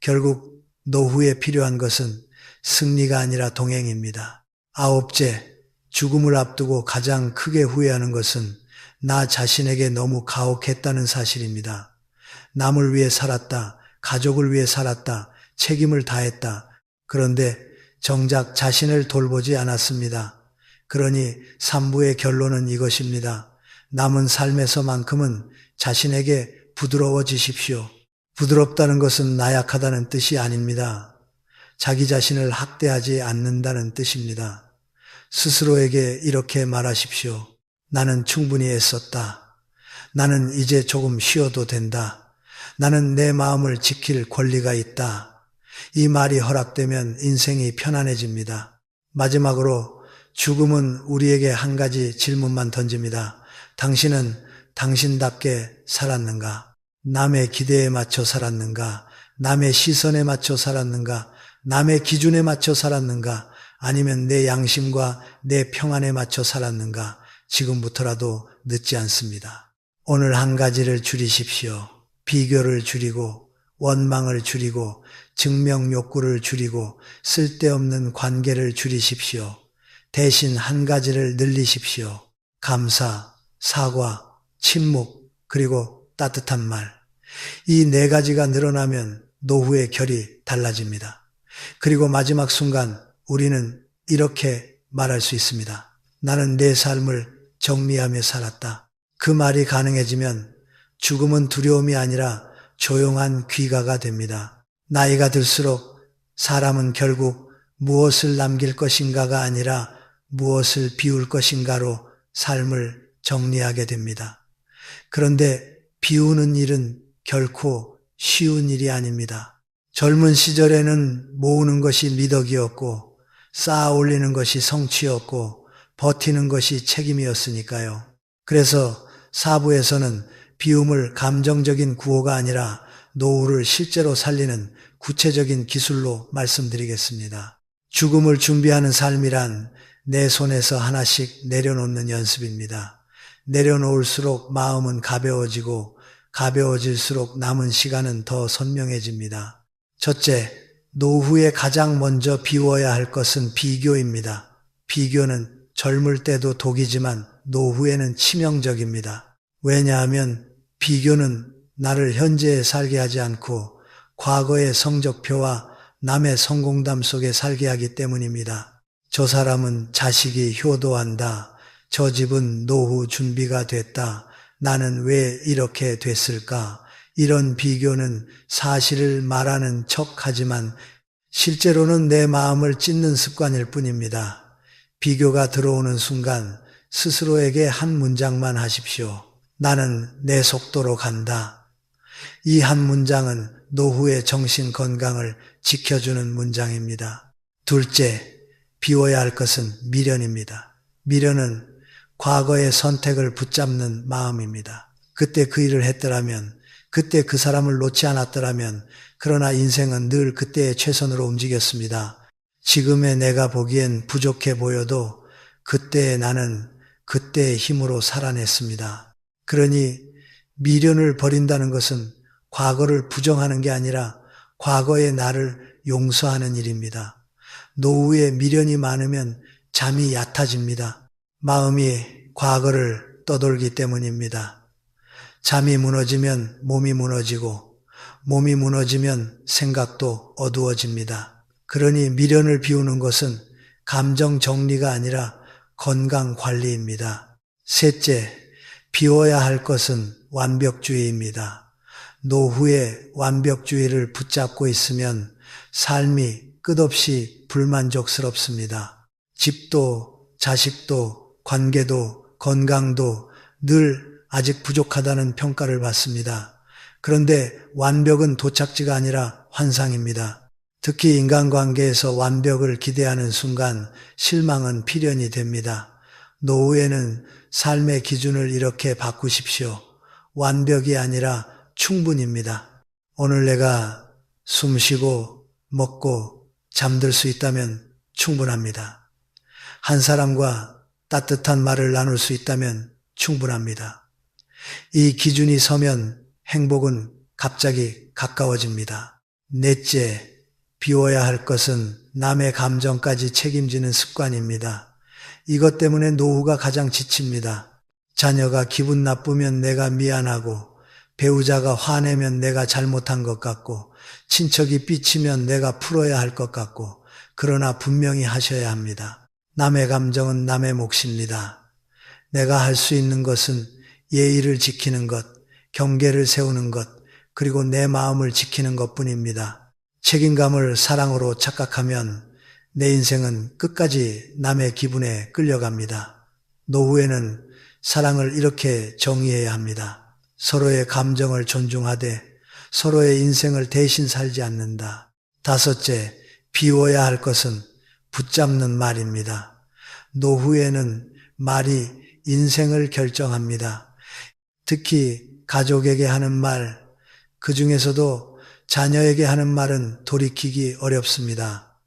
결국 노후에 필요한 것은 승리가 아니라 동행입니다. 9째, 죽음을 앞두고 가장 크게 후회하는 것은 나 자신에게 너무 가혹했다는 사실입니다. 남을 위해 살았다, 가족을 위해 살았다, 책임을 다했다. 그런데 정작 자신을 돌보지 않았습니다. 그러니 3부의 결론은 이것입니다. 남은 삶에서만큼은 자신에게 부드러워지십시오. 부드럽다는 것은 나약하다는 뜻이 아닙니다. 자기 자신을 학대하지 않는다는 뜻입니다. 스스로에게 이렇게 말하십시오. 나는 충분히 애썼다. 나는 이제 조금 쉬어도 된다. 나는 내 마음을 지킬 권리가 있다. 이 말이 허락되면 인생이 편안해집니다. 마지막으로 죽음은 우리에게 한 가지 질문만 던집니다. 당신은 당신답게 살았는가? 남의 기대에 맞춰 살았는가? 남의 시선에 맞춰 살았는가? 남의 기준에 맞춰 살았는가? 아니면 내 양심과 내 평안에 맞춰 살았는가? 지금부터라도 늦지 않습니다. 오늘 한 가지를 줄이십시오. 비교를 줄이고 원망을 줄이고 증명 욕구를 줄이고 쓸데없는 관계를 줄이십시오. 대신 한 가지를 늘리십시오. 감사, 사과, 침묵, 그리고 따뜻한 말. 이 4가지가 늘어나면 노후의 결이 달라집니다. 그리고 마지막 순간 우리는 이렇게 말할 수 있습니다. 나는 내 삶을 정리하며 살았다. 그 말이 가능해지면 죽음은 두려움이 아니라 조용한 귀가가 됩니다. 나이가 들수록 사람은 결국 무엇을 남길 것인가가 아니라 무엇을 비울 것인가로 삶을 정리하게 됩니다. 그런데 비우는 일은 결코 쉬운 일이 아닙니다. 젊은 시절에는 모으는 것이 미덕이었고 쌓아 올리는 것이 성취였고 버티는 것이 책임이었으니까요. 그래서 사부에서는 비움을 감정적인 구호가 아니라 노후를 실제로 살리는 구체적인 기술로 말씀드리겠습니다. 죽음을 준비하는 삶이란 내 손에서 하나씩 내려놓는 연습입니다. 내려놓을수록 마음은 가벼워지고 가벼워질수록 남은 시간은 더 선명해집니다. 첫째, 노후에 가장 먼저 비워야 할 것은 비교입니다. 비교는 젊을 때도 독이지만 노후에는 치명적입니다. 왜냐하면 비교는 나를 현재에 살게 하지 않고 과거의 성적표와 남의 성공담 속에 살게 하기 때문입니다. 저 사람은 자식이 효도한다. 저 집은 노후 준비가 됐다. 나는 왜 이렇게 됐을까? 이런 비교는 사실을 말하는 척하지만 실제로는 내 마음을 찢는 습관일 뿐입니다. 비교가 들어오는 순간 스스로에게 한 문장만 하십시오. 나는 내 속도로 간다. 이 한 문장은 노후의 정신 건강을 지켜주는 문장입니다. 둘째, 비워야 할 것은 미련입니다. 미련은 과거의 선택을 붙잡는 마음입니다. 그때 그 일을 했더라면, 그때 그 사람을 놓지 않았더라면, 그러나 인생은 늘 그때의 최선으로 움직였습니다. 지금의 내가 보기엔 부족해 보여도 그때의 나는 그때의 힘으로 살아냈습니다. 그러니 미련을 버린다는 것은 과거를 부정하는 게 아니라 과거의 나를 용서하는 일입니다. 노후에 미련이 많으면 잠이 얕아집니다. 마음이 과거를 떠돌기 때문입니다. 잠이 무너지면 몸이 무너지고 몸이 무너지면 생각도 어두워집니다. 그러니 미련을 비우는 것은 감정 정리가 아니라 건강 관리입니다. 셋째, 비워야 할 것은 완벽주의입니다. 노후에 완벽주의를 붙잡고 있으면 삶이 끝없이 불만족스럽습니다. 집도, 자식도, 관계도, 건강도 늘 아직 부족하다는 평가를 받습니다. 그런데 완벽은 도착지가 아니라 환상입니다. 특히 인간관계에서 완벽을 기대하는 순간 실망은 필연이 됩니다. 노후에는 삶의 기준을 이렇게 바꾸십시오. 완벽이 아니라 충분입니다. 오늘 내가 숨 쉬고 먹고 잠들 수 있다면 충분합니다. 한 사람과 따뜻한 말을 나눌 수 있다면 충분합니다. 이 기준이 서면 행복은 갑자기 가까워집니다. 넷째, 비워야 할 것은 남의 감정까지 책임지는 습관입니다. 이것 때문에 노후가 가장 지칩니다. 자녀가 기분 나쁘면 내가 미안하고 배우자가 화내면 내가 잘못한 것 같고 친척이 삐치면 내가 풀어야 할 것 같고 그러나 분명히 하셔야 합니다. 남의 감정은 남의 몫입니다. 내가 할 수 있는 것은 예의를 지키는 것, 경계를 세우는 것, 그리고 내 마음을 지키는 것뿐입니다. 책임감을 사랑으로 착각하면 내 인생은 끝까지 남의 기분에 끌려갑니다. 노후에는 사랑을 이렇게 정의해야 합니다. 서로의 감정을 존중하되 서로의 인생을 대신 살지 않는다. 다섯째, 비워야 할 것은 붙잡는 말입니다. 노후에는 말이 인생을 결정합니다. 특히 가족에게 하는 말, 그 중에서도 자녀에게 하는 말은 돌이키기 어렵습니다.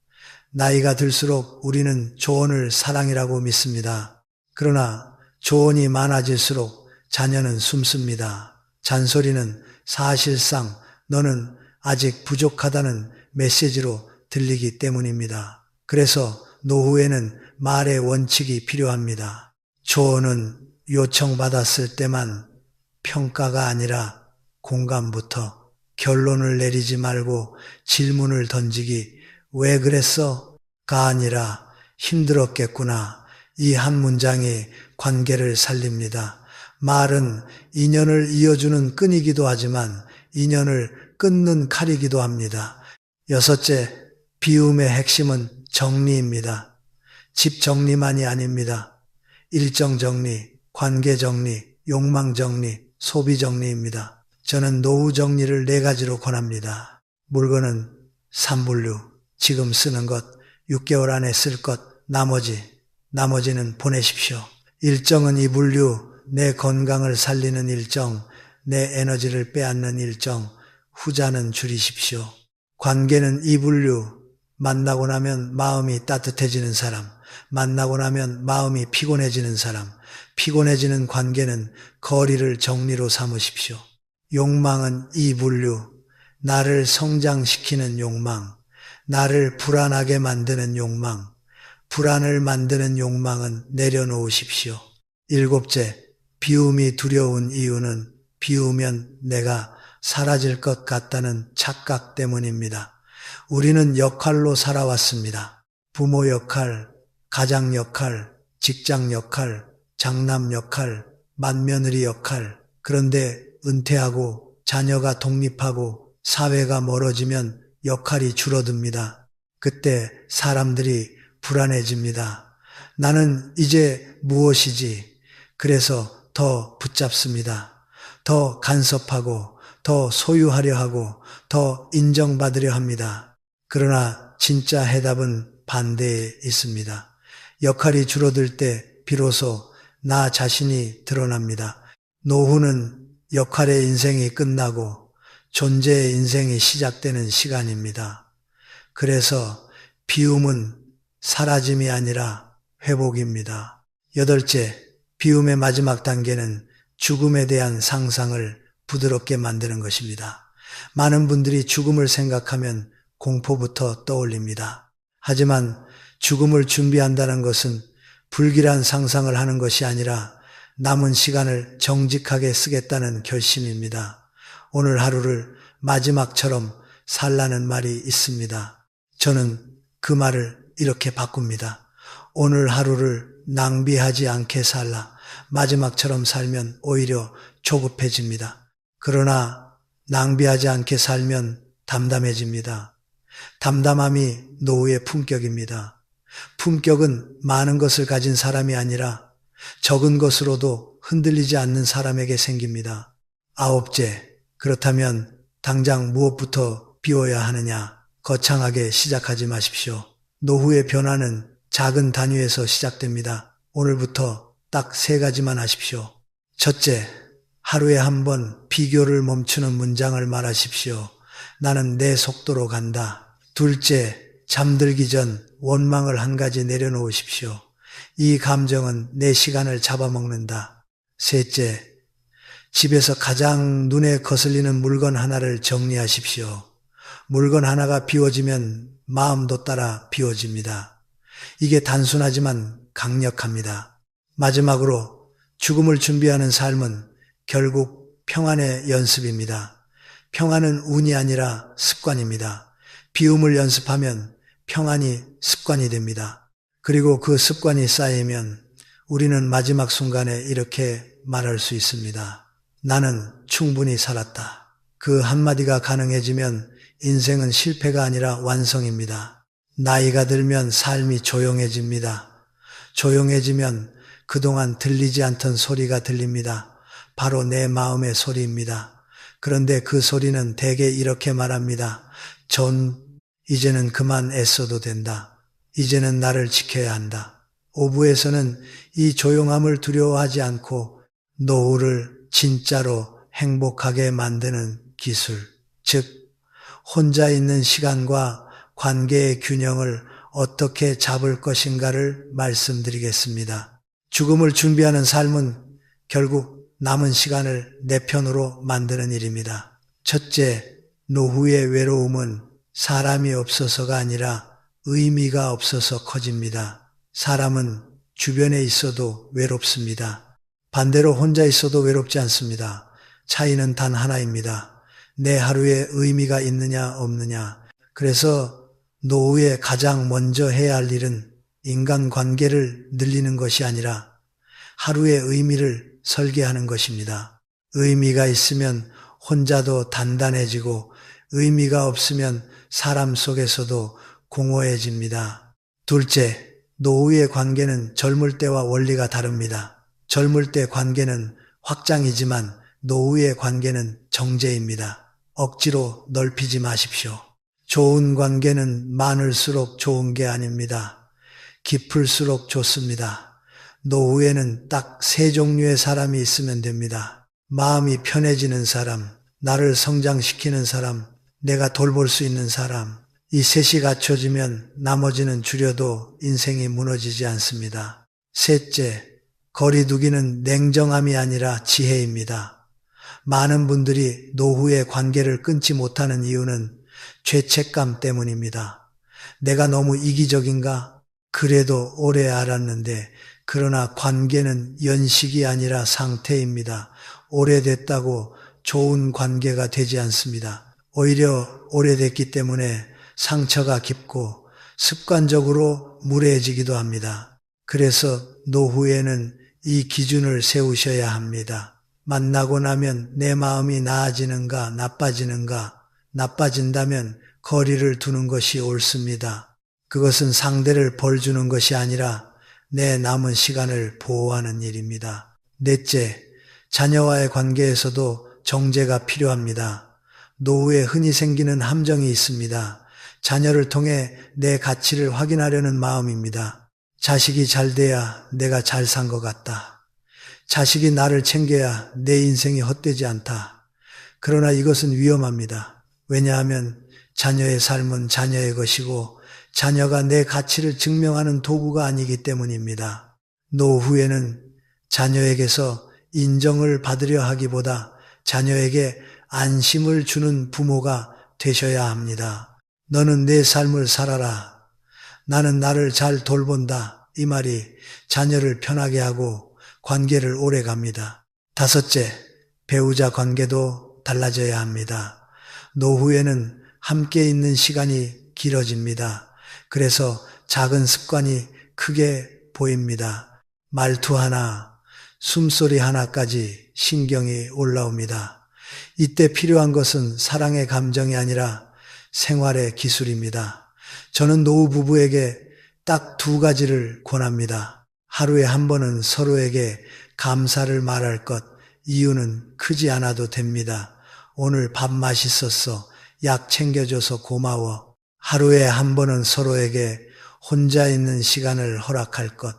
나이가 들수록 우리는 조언을 사랑이라고 믿습니다. 그러나 조언이 많아질수록 자녀는 숨습니다. 잔소리는 사실상 너는 아직 부족하다는 메시지로 들리기 때문입니다. 그래서 노후에는 말의 원칙이 필요합니다. 조언은 요청받았을 때만, 평가가 아니라 공감부터. 결론을 내리지 말고 질문을 던지기, 왜 그랬어? 가 아니라 힘들었겠구나. 이 한 문장이 관계를 살립니다. 말은 인연을 이어주는 끈이기도 하지만 인연을 끊는 칼이기도 합니다. 여섯째, 비움의 핵심은 정리입니다. 집 정리만이 아닙니다. 일정 정리, 관계 정리, 욕망 정리, 소비 정리입니다. 저는 노후 정리를 4가지로 권합니다. 물건은 3분류, 지금 쓰는 것, 6개월 안에 쓸 것, 나머지는 보내십시오. 일정은 2분류, 내 건강을 살리는 일정, 내 에너지를 빼앗는 일정, 후자는 줄이십시오. 관계는 2분류, 만나고 나면 마음이 따뜻해지는 사람, 만나고 나면 마음이 피곤해지는 사람, 피곤해지는 관계는 거리를 정리로 삼으십시오. 욕망은 2분류, 나를 성장시키는 욕망, 나를 불안하게 만드는 욕망, 불안을 만드는 욕망은 내려놓으십시오. 7째, 비움이 두려운 이유는 비우면 내가 사라질 것 같다는 착각 때문입니다. 우리는 역할로 살아왔습니다. 부모 역할, 가장 역할, 직장 역할, 장남 역할, 맏며느리 역할. 그런데 은퇴하고 자녀가 독립하고 사회가 멀어지면 역할이 줄어듭니다. 그때 사람들이 불안해집니다. 나는 이제 무엇이지? 그래서 더 붙잡습니다. 더 간섭하고 더 소유하려 하고 더 인정받으려 합니다. 그러나 진짜 해답은 반대에 있습니다. 역할이 줄어들 때 비로소 나 자신이 드러납니다. 노후는 역할의 인생이 끝나고 존재의 인생이 시작되는 시간입니다. 그래서 비움은 사라짐이 아니라 회복입니다. 8째, 비움의 마지막 단계는 죽음에 대한 상상을 부드럽게 만드는 것입니다. 많은 분들이 죽음을 생각하면 공포부터 떠올립니다. 하지만 죽음을 준비한다는 것은 불길한 상상을 하는 것이 아니라 남은 시간을 정직하게 쓰겠다는 결심입니다. 오늘 하루를 마지막처럼 살라는 말이 있습니다. 저는 그 말을 이렇게 바꿉니다. 오늘 하루를 낭비하지 않게 살라. 마지막처럼 살면 오히려 조급해집니다. 그러나 낭비하지 않게 살면 담담해집니다. 담담함이 노후의 품격입니다. 품격은 많은 것을 가진 사람이 아니라 적은 것으로도 흔들리지 않는 사람에게 생깁니다. 9째, 그렇다면 당장 무엇부터 비워야 하느냐? 거창하게 시작하지 마십시오. 노후의 변화는 작은 단위에서 시작됩니다. 오늘부터 딱 3가지만 하십시오. 첫째, 하루에 한 번 비교를 멈추는 문장을 말하십시오. 나는 내 속도로 간다. 둘째, 잠들기 전 원망을 1가지 내려놓으십시오. 이 감정은 내 시간을 잡아먹는다. 셋째, 집에서 가장 눈에 거슬리는 물건 하나를 정리하십시오. 물건 하나가 비워지면 마음도 따라 비워집니다. 이게 단순하지만 강력합니다. 마지막으로 죽음을 준비하는 삶은 결국 평안의 연습입니다. 평안은 운이 아니라 습관입니다. 비움을 연습하면 평안이 습관이 됩니다. 그리고 그 습관이 쌓이면 우리는 마지막 순간에 이렇게 말할 수 있습니다. 나는 충분히 살았다. 그 한마디가 가능해지면 인생은 실패가 아니라 완성입니다. 나이가 들면 삶이 조용해집니다. 조용해지면 그동안 들리지 않던 소리가 들립니다. 바로 내 마음의 소리입니다. 그런데 그 소리는 대개 이렇게 말합니다. 존, 이제는 그만 애써도 된다. 이제는 나를 지켜야 한다. 오부에서는 이 조용함을 두려워하지 않고 노후를 진짜로 행복하게 만드는 기술, 즉 혼자 있는 시간과 관계의 균형을 어떻게 잡을 것인가를 말씀드리겠습니다. 죽음을 준비하는 삶은 결국 남은 시간을 내 편으로 만드는 일입니다. 첫째, 노후의 외로움은 사람이 없어서가 아니라 의미가 없어서 커집니다. 사람은 주변에 있어도 외롭습니다. 반대로 혼자 있어도 외롭지 않습니다. 차이는 단 하나입니다. 내 하루에 의미가 있느냐 없느냐. 그래서 노후에 가장 먼저 해야 할 일은 인간관계를 늘리는 것이 아니라 하루의 의미를 설계하는 것입니다. 의미가 있으면 혼자도 단단해지고 의미가 없으면 사람 속에서도 공허해집니다. 둘째, 노후의 관계는 젊을 때와 원리가 다릅니다. 젊을 때 관계는 확장이지만 노후의 관계는 정제입니다. 억지로 넓히지 마십시오. 좋은 관계는 많을수록 좋은 게 아닙니다. 깊을수록 좋습니다. 노후에는 딱 세 종류의 사람이 있으면 됩니다. 마음이 편해지는 사람, 나를 성장시키는 사람, 내가 돌볼 수 있는 사람. 이 셋이 갖춰지면 나머지는 줄여도 인생이 무너지지 않습니다. 셋째, 거리두기는 냉정함이 아니라 지혜입니다. 많은 분들이 노후의 관계를 끊지 못하는 이유는 죄책감 때문입니다. 내가 너무 이기적인가? 그래도 오래 알았는데, 그러나 관계는 연식이 아니라 상태입니다. 오래됐다고 좋은 관계가 되지 않습니다. 오히려 오래됐기 때문에 상처가 깊고 습관적으로 무례해지기도 합니다. 그래서 노후에는 이 기준을 세우셔야 합니다. 만나고 나면 내 마음이 나아지는가, 나빠지는가, 나빠진다면 거리를 두는 것이 옳습니다. 그것은 상대를 벌 주는 것이 아니라 내 남은 시간을 보호하는 일입니다. 넷째, 자녀와의 관계에서도 정제가 필요합니다. 노후에 흔히 생기는 함정이 있습니다. 자녀를 통해 내 가치를 확인하려는 마음입니다. 자식이 잘 돼야 내가 잘 산 것 같다. 자식이 나를 챙겨야 내 인생이 헛되지 않다. 그러나 이것은 위험합니다. 왜냐하면 자녀의 삶은 자녀의 것이고 자녀가 내 가치를 증명하는 도구가 아니기 때문입니다. 노후에는 자녀에게서 인정을 받으려 하기보다 자녀에게 안심을 주는 부모가 되셔야 합니다. 너는 내 삶을 살아라. 나는 나를 잘 돌본다. 이 말이 자녀를 편하게 하고 관계를 오래 갑니다. 다섯째, 배우자 관계도 달라져야 합니다. 노후에는 함께 있는 시간이 길어집니다. 그래서 작은 습관이 크게 보입니다. 말투 하나, 숨소리 하나까지 신경이 올라옵니다. 이때 필요한 것은 사랑의 감정이 아니라 생활의 기술입니다. 저는 노후 부부에게 딱 두 가지를 권합니다. 하루에 한 번은 서로에게 감사를 말할 것, 이유는 크지 않아도 됩니다. 오늘 밥 맛있었어. 약 챙겨줘서 고마워. 하루에 한 번은 서로에게 혼자 있는 시간을 허락할 것.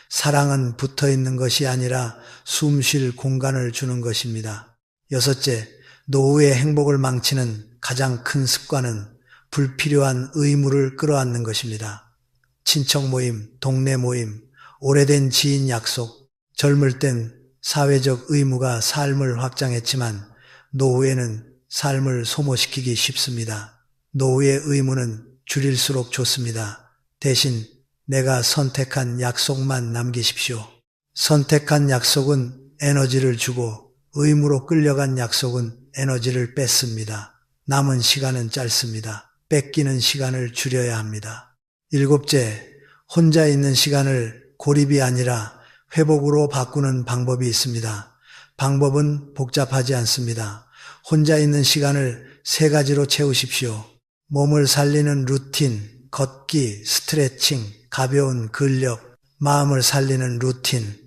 사랑은 붙어 있는 것이 아니라 숨 쉴 공간을 주는 것입니다. 여섯째, 노후의 행복을 망치는 가장 큰 습관은 불필요한 의무를 끌어안는 것입니다. 친척 모임, 동네 모임, 오래된 지인 약속, 젊을 땐 사회적 의무가 삶을 확장했지만 노후에는 삶을 소모시키기 쉽습니다. 노후의 의무는 줄일수록 좋습니다. 대신 내가 선택한 약속만 남기십시오. 선택한 약속은 에너지를 주고 의무로 끌려간 약속은 에너지를 뺏습니다. 남은 시간은 짧습니다. 뺏기는 시간을 줄여야 합니다. 일곱째, 혼자 있는 시간을 고립이 아니라 회복으로 바꾸는 방법이 있습니다. 방법은 복잡하지 않습니다. 혼자 있는 시간을 세 가지로 채우십시오. 몸을 살리는 루틴, 걷기, 스트레칭, 가벼운 근력, 마음을 살리는 루틴,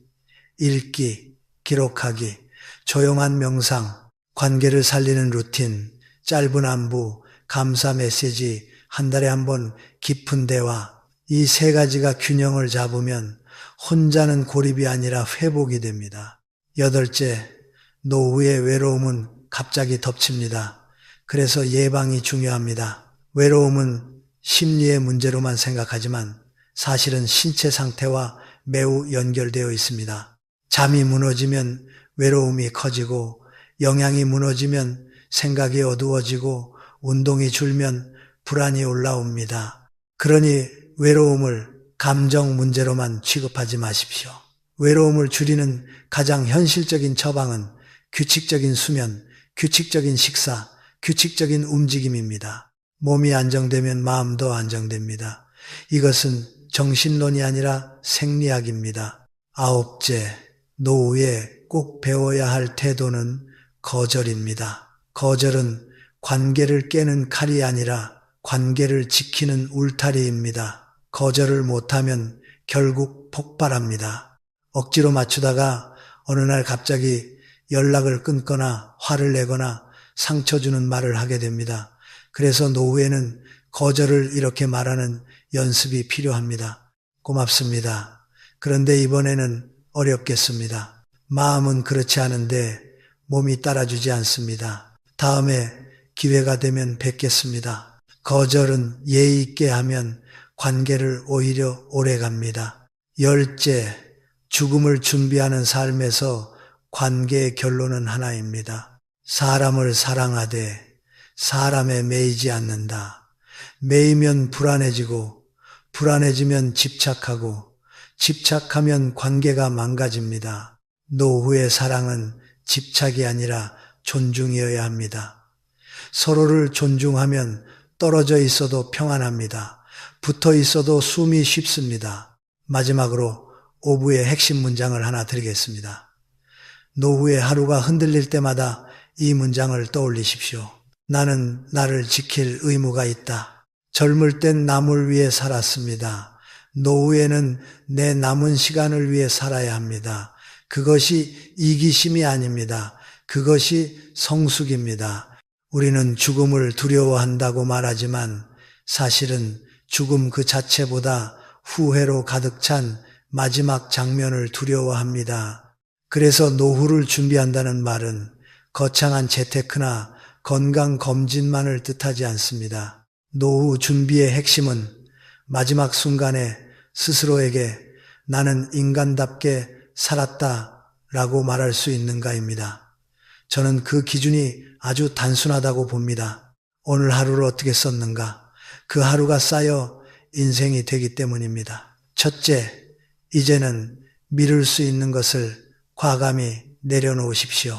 읽기, 기록하기, 조용한 명상, 관계를 살리는 루틴, 짧은 안부, 감사 메시지, 한 달에 한 번 깊은 대화, 이 세 가지가 균형을 잡으면 혼자는 고립이 아니라 회복이 됩니다. 여덟째, 노후의 외로움은 갑자기 덮칩니다. 그래서 예방이 중요합니다. 외로움은 심리의 문제로만 생각하지만 사실은 신체 상태와 매우 연결되어 있습니다. 잠이 무너지면 외로움이 커지고 영양이 무너지면 생각이 어두워지고 운동이 줄면 불안이 올라옵니다. 그러니 외로움을 감정 문제로만 취급하지 마십시오. 외로움을 줄이는 가장 현실적인 처방은 규칙적인 수면, 규칙적인 식사, 규칙적인 움직임입니다. 몸이 안정되면 마음도 안정됩니다. 이것은 정신론이 아니라 생리학입니다. 아홉째, 노후에 꼭 배워야 할 태도는 거절입니다. 거절은 관계를 깨는 칼이 아니라 관계를 지키는 울타리입니다. 거절을 못하면 결국 폭발합니다. 억지로 맞추다가 어느 날 갑자기 연락을 끊거나 화를 내거나 상처 주는 말을 하게 됩니다. 그래서 노후에는 거절을 이렇게 말하는 연습이 필요합니다. 고맙습니다. 그런데 이번에는 어렵겠습니다. 마음은 그렇지 않은데 몸이 따라주지 않습니다. 다음에 기회가 되면 뵙겠습니다. 거절은 예의 있게 하면 관계를 오히려 오래 갑니다. 열째, 죽음을 준비하는 삶에서 관계의 결론은 하나입니다. 사람을 사랑하되 사람에 매이지 않는다. 매이면 불안해지고 불안해지면 집착하고 집착하면 관계가 망가집니다. 노후의 사랑은 집착이 아니라 존중이어야 합니다. 서로를 존중하면 떨어져 있어도 평안합니다. 붙어 있어도 숨이 쉽습니다. 마지막으로 5부의 핵심 문장을 하나 드리겠습니다. 노후의 하루가 흔들릴 때마다 이 문장을 떠올리십시오. 나는 나를 지킬 의무가 있다. 젊을 땐 남을 위해 살았습니다. 노후에는 내 남은 시간을 위해 살아야 합니다. 그것이 이기심이 아닙니다. 그것이 성숙입니다. 우리는 죽음을 두려워한다고 말하지만 사실은 죽음 그 자체보다 후회로 가득 찬 마지막 장면을 두려워합니다. 그래서 노후를 준비한다는 말은 거창한 재테크나 건강검진만을 뜻하지 않습니다. 노후 준비의 핵심은 마지막 순간에 스스로에게 나는 인간답게 살았다라고 말할 수 있는가입니다. 저는 그 기준이 아주 단순하다고 봅니다. 오늘 하루를 어떻게 썼는가? 그 하루가 쌓여 인생이 되기 때문입니다. 첫째, 이제는 미룰 수 있는 것을 과감히 내려놓으십시오.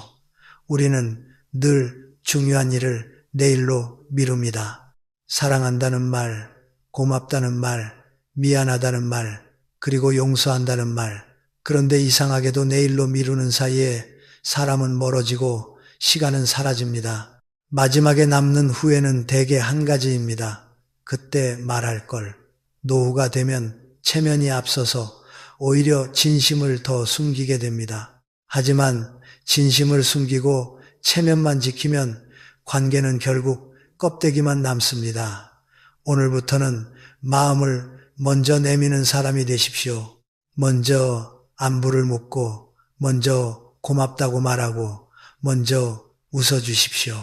우리는 늘 중요한 일을 내일로 미룹니다. 사랑한다는 말, 고맙다는 말, 미안하다는 말, 그리고 용서한다는 말. 그런데 이상하게도 내일로 미루는 사이에 사람은 멀어지고 시간은 사라집니다. 마지막에 남는 후회는 대개 한 가지입니다. 그때 말할 걸. 노후가 되면 체면이 앞서서 오히려 진심을 더 숨기게 됩니다. 하지만 진심을 숨기고 체면만 지키면 관계는 결국 껍데기만 남습니다. 오늘부터는 마음을 먼저 내미는 사람이 되십시오. 먼저 안부를 묻고, 먼저 고맙다고 말하고, 먼저 웃어주십시오.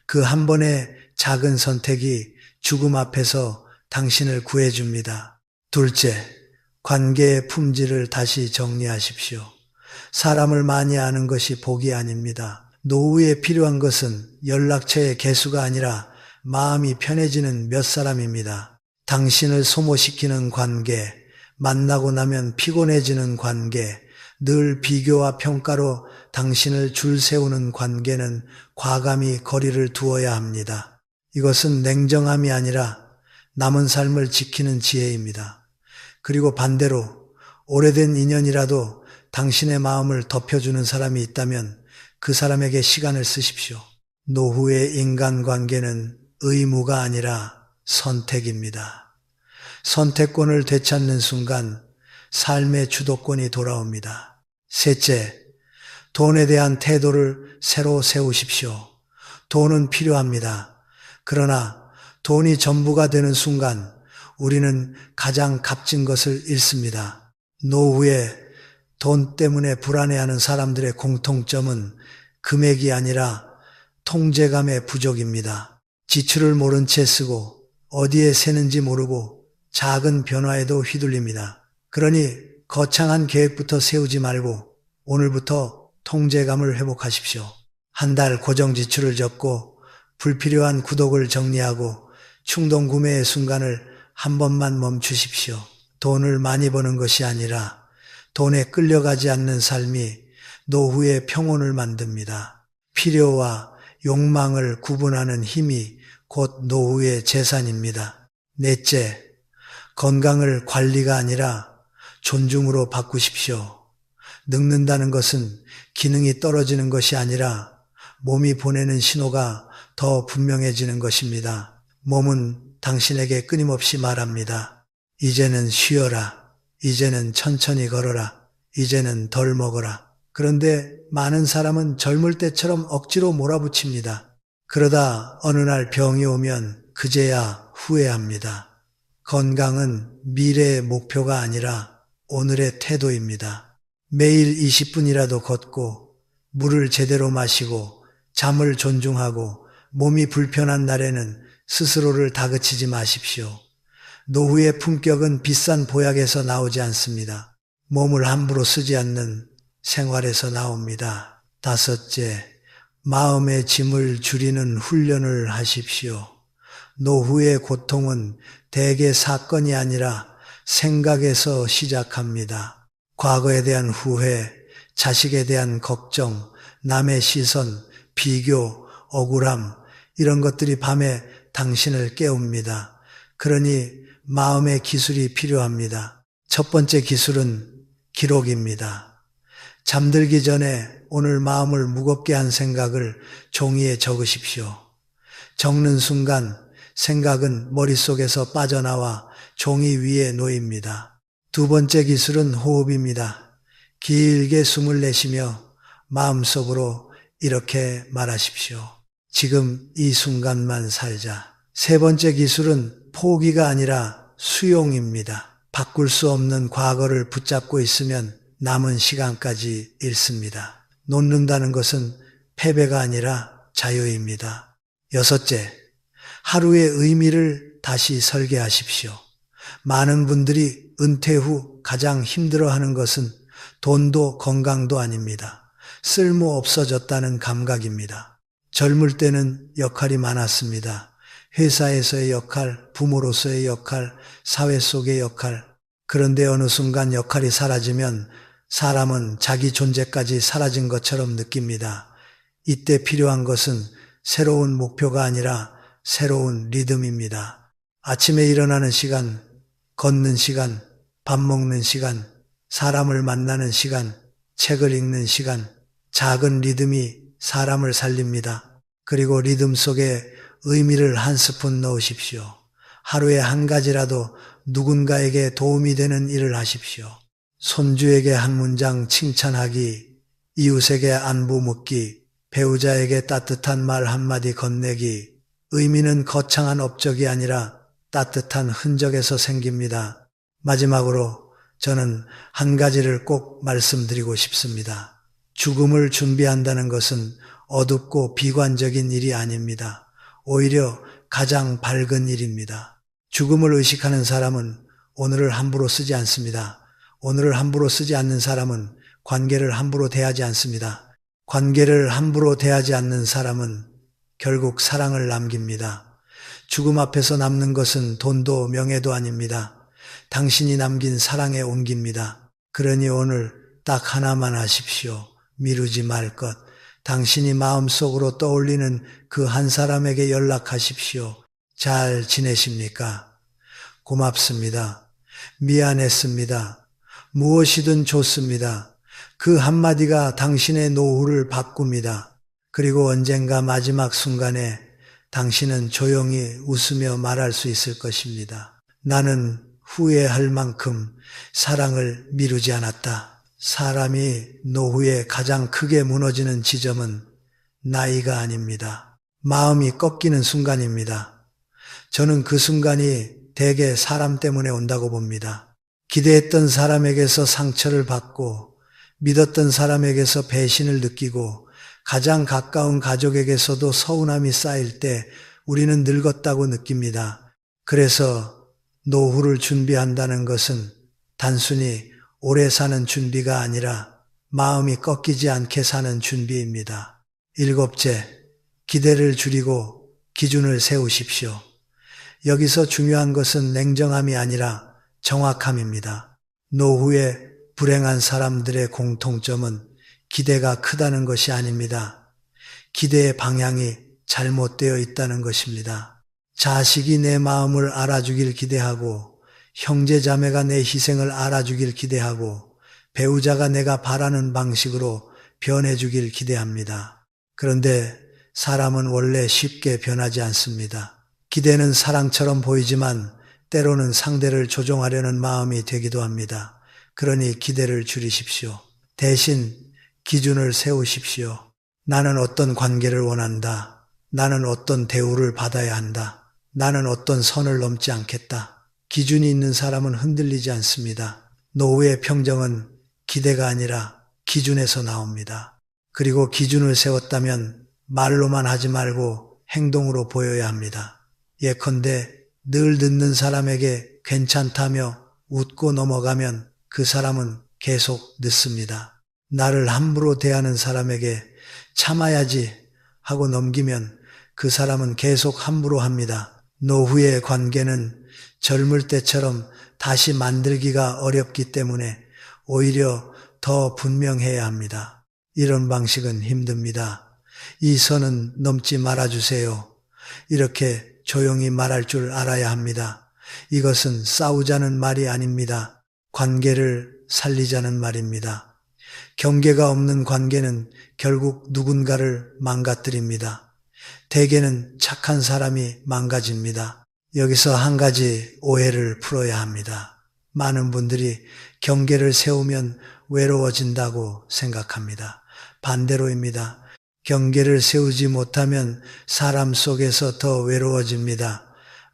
그 한 번의 작은 선택이 죽음 앞에서 당신을 구해줍니다. 둘째, 관계의 품질을 다시 정리하십시오. 사람을 많이 아는 것이 복이 아닙니다. 노후에 필요한 것은 연락처의 개수가 아니라 마음이 편해지는 몇 사람입니다. 당신을 소모시키는 관계, 만나고 나면 피곤해지는 관계, 늘 비교와 평가로 당신을 줄 세우는 관계는 과감히 거리를 두어야 합니다. 이것은 냉정함이 아니라 남은 삶을 지키는 지혜입니다. 그리고 반대로 오래된 인연이라도 당신의 마음을 덮여주는 사람이 있다면 그 사람에게 시간을 쓰십시오. 노후의 인간관계는 의무가 아니라 선택입니다. 선택권을 되찾는 순간 삶의 주도권이 돌아옵니다. 셋째, 돈에 대한 태도를 새로 세우십시오. 돈은 필요합니다. 그러나 돈이 전부가 되는 순간 우리는 가장 값진 것을 잃습니다. 노후에 돈 때문에 불안해하는 사람들의 공통점은 금액이 아니라 통제감의 부족입니다. 지출을 모른 채 쓰고 어디에 새는지 모르고 작은 변화에도 휘둘립니다. 그러니 거창한 계획부터 세우지 말고 오늘부터 통제감을 회복하십시오. 한 달 고정 지출을 적고 불필요한 구독을 정리하고 충동 구매의 순간을 한 번만 멈추십시오. 돈을 많이 버는 것이 아니라 돈에 끌려가지 않는 삶이 노후의 평온을 만듭니다. 필요와 욕망을 구분하는 힘이 곧 노후의 재산입니다. 넷째, 건강을 관리가 아니라 존중으로 바꾸십시오. 늙는다는 것은 기능이 떨어지는 것이 아니라 몸이 보내는 신호가 더 분명해지는 것입니다. 몸은 당신에게 끊임없이 말합니다. 이제는 쉬어라. 이제는 천천히 걸어라. 이제는 덜 먹어라. 그런데 많은 사람은 젊을 때처럼 억지로 몰아붙입니다. 그러다 어느 날 병이 오면 그제야 후회합니다. 건강은 미래의 목표가 아니라 오늘의 태도입니다. 매일 20분이라도 걷고 물을 제대로 마시고 잠을 존중하고 몸이 불편한 날에는 스스로를 다그치지 마십시오. 노후의 품격은 비싼 보약에서 나오지 않습니다. 몸을 함부로 쓰지 않는 생활에서 나옵니다. 다섯째, 마음의 짐을 줄이는 훈련을 하십시오. 노후의 고통은 대개 사건이 아니라 생각에서 시작합니다. 과거에 대한 후회, 자식에 대한 걱정, 남의 시선, 비교, 억울함, 이런 것들이 밤에 당신을 깨웁니다. 그러니 마음의 기술이 필요합니다. 첫 번째 기술은 기록입니다. 잠들기 전에 오늘 마음을 무겁게 한 생각을 종이에 적으십시오. 적는 순간 생각은 머릿속에서 빠져나와 종이 위에 놓입니다. 두 번째 기술은 호흡입니다. 길게 숨을 내쉬며 마음속으로 이렇게 말하십시오. 지금 이 순간만 살자. 세 번째 기술은 포기가 아니라 수용입니다. 바꿀 수 없는 과거를 붙잡고 있으면 남은 시간까지 잃습니다. 놓는다는 것은 패배가 아니라 자유입니다. 여섯째, 하루의 의미를 다시 설계하십시오. 많은 분들이 은퇴 후 가장 힘들어하는 것은 돈도 건강도 아닙니다. 쓸모 없어졌다는 감각입니다. 젊을 때는 역할이 많았습니다. 회사에서의 역할, 부모로서의 역할, 사회 속의 역할. 그런데 어느 순간 역할이 사라지면 사람은 자기 존재까지 사라진 것처럼 느낍니다. 이때 필요한 것은 새로운 목표가 아니라 새로운 리듬입니다. 아침에 일어나는 시간, 걷는 시간, 밥 먹는 시간, 사람을 만나는 시간, 책을 읽는 시간, 작은 리듬이 사람을 살립니다. 그리고 리듬 속에 의미를 한 스푼 넣으십시오. 하루에 한 가지라도 누군가에게 도움이 되는 일을 하십시오. 손주에게 한 문장 칭찬하기, 이웃에게 안부 묻기, 배우자에게 따뜻한 말 한마디 건네기. 의미는 거창한 업적이 아니라 따뜻한 흔적에서 생깁니다. 마지막으로 저는 한 가지를 꼭 말씀드리고 싶습니다. 죽음을 준비한다는 것은 어둡고 비관적인 일이 아닙니다. 오히려 가장 밝은 일입니다. 죽음을 의식하는 사람은 오늘을 함부로 쓰지 않습니다. 오늘을 함부로 쓰지 않는 사람은 관계를 함부로 대하지 않습니다. 관계를 함부로 대하지 않는 사람은 결국 사랑을 남깁니다. 죽음 앞에서 남는 것은 돈도 명예도 아닙니다. 당신이 남긴 사랑에 옮깁니다. 그러니 오늘 딱 하나만 하십시오. 미루지 말 것. 당신이 마음속으로 떠올리는 그 한 사람에게 연락하십시오. 잘 지내십니까? 고맙습니다. 미안했습니다. 무엇이든 좋습니다. 그 한마디가 당신의 노후를 바꿉니다. 그리고 언젠가 마지막 순간에 당신은 조용히 웃으며 말할 수 있을 것입니다. 나는 후회할 만큼 사랑을 미루지 않았다. 사람이 노후에 가장 크게 무너지는 지점은 나이가 아닙니다. 마음이 꺾이는 순간입니다. 저는 그 순간이 대개 사람 때문에 온다고 봅니다. 기대했던 사람에게서 상처를 받고 믿었던 사람에게서 배신을 느끼고 가장 가까운 가족에게서도 서운함이 쌓일 때 우리는 늙었다고 느낍니다. 그래서 노후를 준비한다는 것은 단순히 오래 사는 준비가 아니라 마음이 꺾이지 않게 사는 준비입니다. 일곱째, 기대를 줄이고 기준을 세우십시오. 여기서 중요한 것은 냉정함이 아니라 정확함입니다. 노후에 불행한 사람들의 공통점은 기대가 크다는 것이 아닙니다. 기대의 방향이 잘못되어 있다는 것입니다. 자식이 내 마음을 알아주길 기대하고 형제 자매가 내 희생을 알아주길 기대하고 배우자가 내가 바라는 방식으로 변해주길 기대합니다. 그런데 사람은 원래 쉽게 변하지 않습니다. 기대는 사랑처럼 보이지만 때로는 상대를 조종하려는 마음이 되기도 합니다. 그러니 기대를 줄이십시오. 대신 기준을 세우십시오. 나는 어떤 관계를 원한다. 나는 어떤 대우를 받아야 한다. 나는 어떤 선을 넘지 않겠다. 기준이 있는 사람은 흔들리지 않습니다. 노후의 평정은 기대가 아니라 기준에서 나옵니다. 그리고 기준을 세웠다면 말로만 하지 말고 행동으로 보여야 합니다. 예컨대 늘 듣는 사람에게 괜찮다며 웃고 넘어가면 그 사람은 계속 늦습니다. 나를 함부로 대하는 사람에게 참아야지 하고 넘기면 그 사람은 계속 함부로 합니다. 노후의 관계는 젊을 때처럼 다시 만들기가 어렵기 때문에 오히려 더 분명해야 합니다. 이런 방식은 힘듭니다. 이 선은 넘지 말아주세요. 이렇게 조용히 말할 줄 알아야 합니다. 이것은 싸우자는 말이 아닙니다. 관계를 살리자는 말입니다. 경계가 없는 관계는 결국 누군가를 망가뜨립니다. 대개는 착한 사람이 망가집니다. 여기서 한 가지 오해를 풀어야 합니다. 많은 분들이 경계를 세우면 외로워진다고 생각합니다. 반대로입니다. 경계를 세우지 못하면 사람 속에서 더 외로워집니다.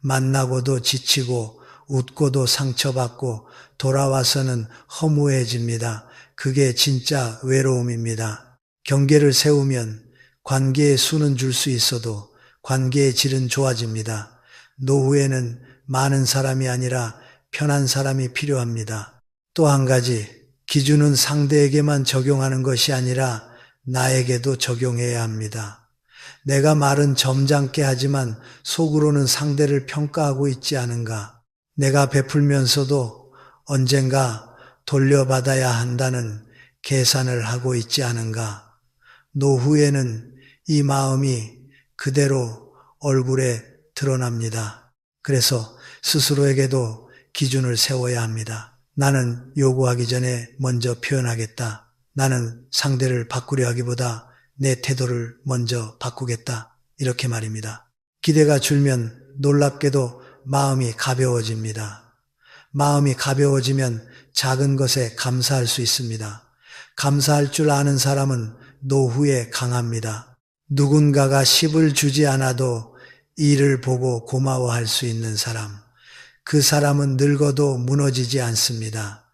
만나고도 지치고 웃고도 상처받고 돌아와서는 허무해집니다. 그게 진짜 외로움입니다. 경계를 세우면 관계의 수는 줄 수 있어도 관계의 질은 좋아집니다. 노후에는 많은 사람이 아니라 편한 사람이 필요합니다. 또 한 가지, 기준은 상대에게만 적용하는 것이 아니라 나에게도 적용해야 합니다. 내가 말은 점잖게 하지만 속으로는 상대를 평가하고 있지 않은가? 내가 베풀면서도 언젠가 돌려받아야 한다는 계산을 하고 있지 않은가? 노후에는 이 마음이 그대로 얼굴에 드러납니다. 그래서 스스로에게도 기준을 세워야 합니다. 나는 요구하기 전에 먼저 표현하겠다. 나는 상대를 바꾸려 하기보다 내 태도를 먼저 바꾸겠다. 이렇게 말입니다. 기대가 줄면 놀랍게도 마음이 가벼워집니다. 마음이 가벼워지면 작은 것에 감사할 수 있습니다. 감사할 줄 아는 사람은 노후에 강합니다. 누군가가 10을 주지 않아도 이를 보고 고마워할 수 있는 사람. 그 사람은 늙어도 무너지지 않습니다.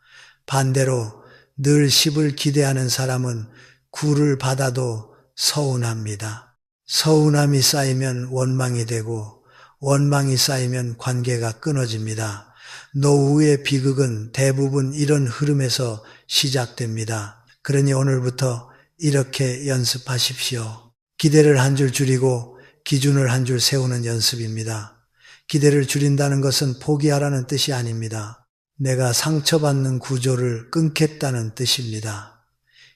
반대로 늘 10을 기대하는 사람은 9를 받아도 서운합니다. 서운함이 쌓이면 원망이 되고 원망이 쌓이면 관계가 끊어집니다. 노후의 비극은 대부분 이런 흐름에서 시작됩니다. 그러니 오늘부터 이렇게 연습하십시오. 기대를 한 줄 줄이고 기준을 한 줄 세우는 연습입니다. 기대를 줄인다는 것은 포기하라는 뜻이 아닙니다. 내가 상처받는 구조를 끊겠다는 뜻입니다.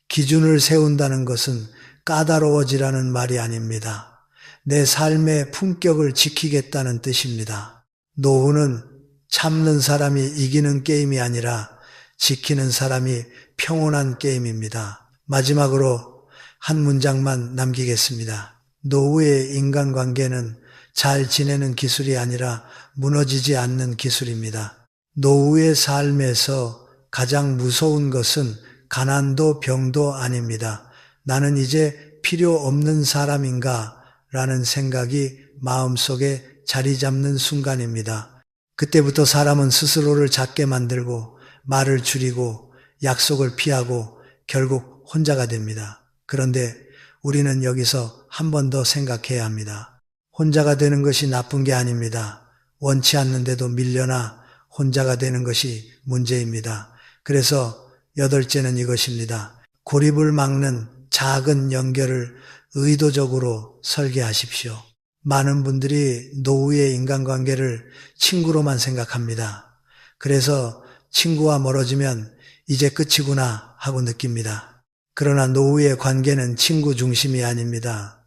기준을 세운다는 것은 까다로워지라는 말이 아닙니다. 내 삶의 품격을 지키겠다는 뜻입니다. 노후는 참는 사람이 이기는 게임이 아니라 지키는 사람이 평온한 게임입니다. 마지막으로 한 문장만 남기겠습니다. 노후의 인간관계는 잘 지내는 기술이 아니라 무너지지 않는 기술입니다. 노후의 삶에서 가장 무서운 것은 가난도 병도 아닙니다. 나는 이제 필요 없는 사람인가 라는 생각이 마음속에 자리 잡는 순간입니다. 그때부터 사람은 스스로를 작게 만들고 말을 줄이고 약속을 피하고 결국 혼자가 됩니다. 그런데 우리는 여기서 한 번 더 생각해야 합니다. 혼자가 되는 것이 나쁜 게 아닙니다. 원치 않는데도 밀려나 혼자가 되는 것이 문제입니다. 그래서 8째는 이것입니다. 고립을 막는 작은 연결을 의도적으로 설계하십시오. 많은 분들이 노후의 인간관계를 친구로만 생각합니다. 그래서 친구와 멀어지면 이제 끝이구나 하고 느낍니다. 그러나 노후의 관계는 친구 중심이 아닙니다.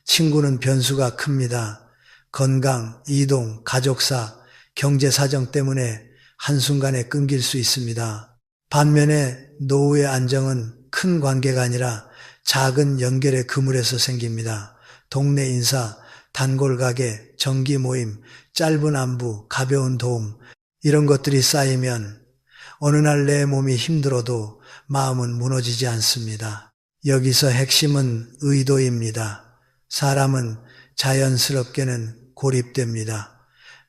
친구는 변수가 큽니다. 건강, 이동, 가족사, 경제 사정 때문에 한순간에 끊길 수 있습니다. 반면에 노후의 안정은 큰 관계가 아니라 작은 연결의 그물에서 생깁니다. 동네 인사, 단골 가게, 정기 모임, 짧은 안부, 가벼운 도움, 이런 것들이 쌓이면 어느 날 내 몸이 힘들어도 마음은 무너지지 않습니다. 여기서 핵심은 의도입니다. 사람은 자연스럽게는 고립됩니다.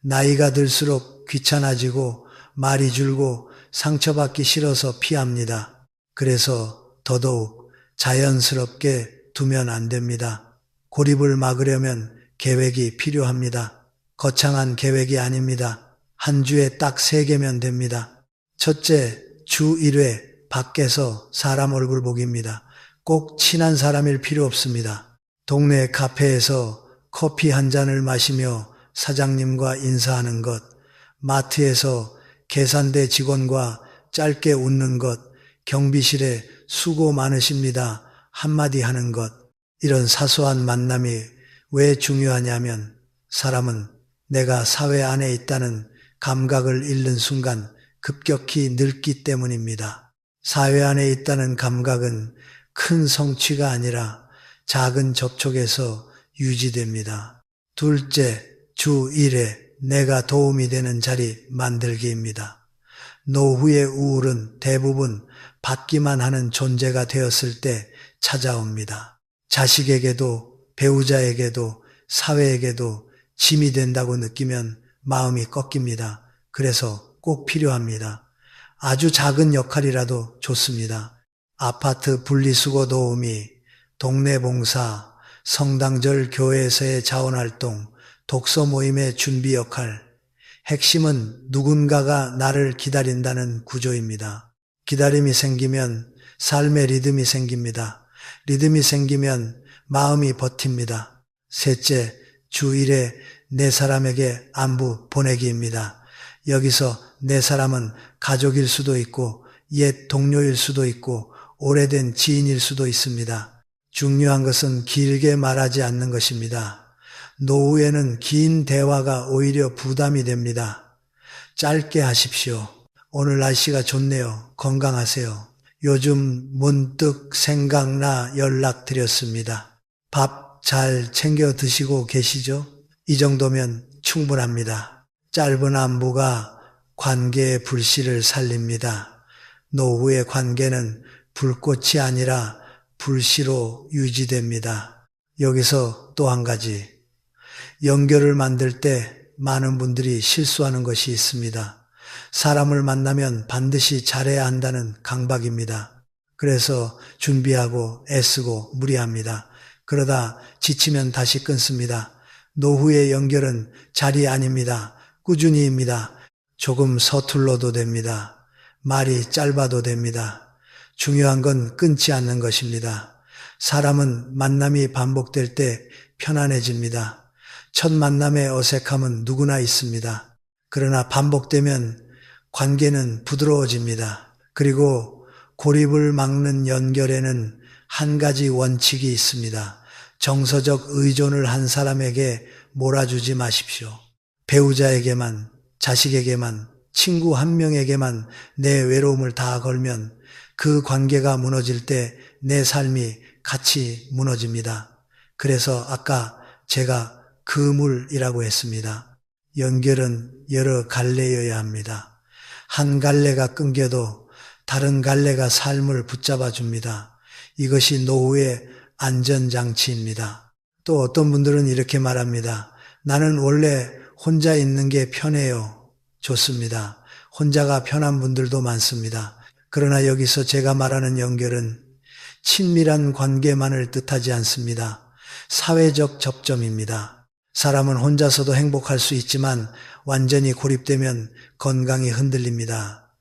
나이가 들수록 귀찮아지고 말이 줄고 상처받기 싫어서 피합니다. 그래서 더더욱 자연스럽게 두면 안 됩니다. 고립을 막으려면 계획이 필요합니다. 거창한 계획이 아닙니다. 한 주에 딱 3개면 됩니다. 첫째, 주 1회 밖에서 사람 얼굴 보기입니다. 꼭 친한 사람일 필요 없습니다. 동네 카페에서 커피 한 잔을 마시며 사장님과 인사하는 것, 마트에서 계산대 직원과 짧게 웃는 것, 경비실에 수고 많으십니다 한마디 하는 것, 이런 사소한 만남이 왜 중요하냐면 사람은 내가 사회 안에 있다는 감각을 잃는 순간 급격히 늙기 때문입니다. 사회 안에 있다는 감각은 큰 성취가 아니라 작은 접촉에서 유지됩니다. 둘째, 주 1회 내가 도움이 되는 자리 만들기입니다. 노후의 우울은 대부분 받기만 하는 존재가 되었을 때 찾아옵니다. 자식에게도 배우자에게도 사회에게도 짐이 된다고 느끼면 마음이 꺾입니다. 그래서 꼭 필요합니다. 아주 작은 역할이라도 좋습니다. 아파트 분리수거 도우미, 동네 봉사, 성당절 교회에서의 자원활동, 독서 모임의 준비 역할. 핵심은 누군가가 나를 기다린다는 구조입니다. 기다림이 생기면 삶의 리듬이 생깁니다. 리듬이 생기면 마음이 버팁니다. 셋째, 주 1회 내 사람에게 안부 보내기입니다. 여기서 내 사람은 가족일 수도 있고 옛 동료일 수도 있고 오래된 지인일 수도 있습니다. 중요한 것은 길게 말하지 않는 것입니다. 노후에는 긴 대화가 오히려 부담이 됩니다. 짧게 하십시오. 오늘 날씨가 좋네요. 건강하세요. 요즘 문득 생각나 연락드렸습니다. 밥 잘 챙겨 드시고 계시죠? 이 정도면 충분합니다. 짧은 안부가 관계의 불씨를 살립니다. 노후의 관계는 불꽃이 아니라 불씨로 유지됩니다. 여기서 또 한 가지, 연결을 만들 때 많은 분들이 실수하는 것이 있습니다. 사람을 만나면 반드시 잘해야 한다는 강박입니다. 그래서 준비하고 애쓰고 무리합니다. 그러다 지치면 다시 끊습니다. 노후의 연결은 자리 아닙니다. 꾸준히입니다. 조금 서툴러도 됩니다. 말이 짧아도 됩니다. 중요한 건 끊지 않는 것입니다. 사람은 만남이 반복될 때 편안해집니다. 첫 만남의 어색함은 누구나 있습니다. 그러나 반복되면 관계는 부드러워집니다. 그리고 고립을 막는 연결에는 한 가지 원칙이 있습니다. 정서적 의존을 한 사람에게 몰아주지 마십시오. 배우자에게만, 자식에게만, 친구 한 명에게만 내 외로움을 다 걸면 그 관계가 무너질 때 내 삶이 같이 무너집니다. 그래서 아까 제가 그물이라고 했습니다. 연결은 여러 갈래여야 합니다. 한 갈래가 끊겨도 다른 갈래가 삶을 붙잡아 줍니다. 이것이 노후의 안전장치입니다. 또 어떤 분들은 이렇게 말합니다. 나는 원래 혼자 있는 게 편해요. 좋습니다. 혼자가 편한 분들도 많습니다. 그러나 여기서 제가 말하는 연결은 친밀한 관계만을 뜻하지 않습니다. 사회적 접점입니다. 사람은 혼자서도 행복할 수 있지만 완전히 고립되면 건강이 흔들립니다.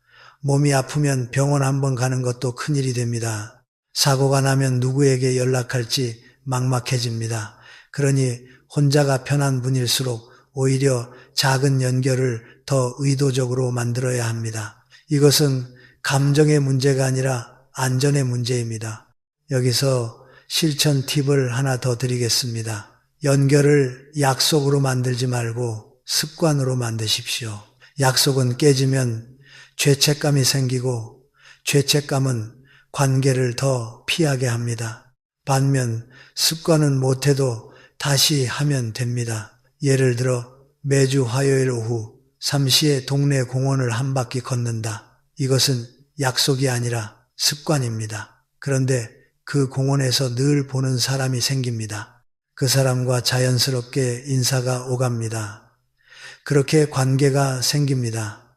몸이 아프면 병원 한번 가는 것도 큰일이 됩니다. 사고가 나면 누구에게 연락할지 막막해집니다. 그러니 혼자가 편한 분일수록 오히려 작은 연결을 더 의도적으로 만들어야 합니다. 이것은 감정의 문제가 아니라 안전의 문제입니다. 여기서 실천 팁을 하나 더 드리겠습니다. 연결을 약속으로 만들지 말고 습관으로 만드십시오. 약속은 깨지면 죄책감이 생기고 죄책감은 관계를 더 피하게 합니다. 반면 습관은 못해도 다시 하면 됩니다. 예를 들어 매주 화요일 오후 3시에 동네 공원을 한 바퀴 걷는다. 이것은 약속이 아니라 습관입니다. 그런데 그 공원에서 늘 보는 사람이 생깁니다. 그 사람과 자연스럽게 인사가 오갑니다. 그렇게 관계가 생깁니다.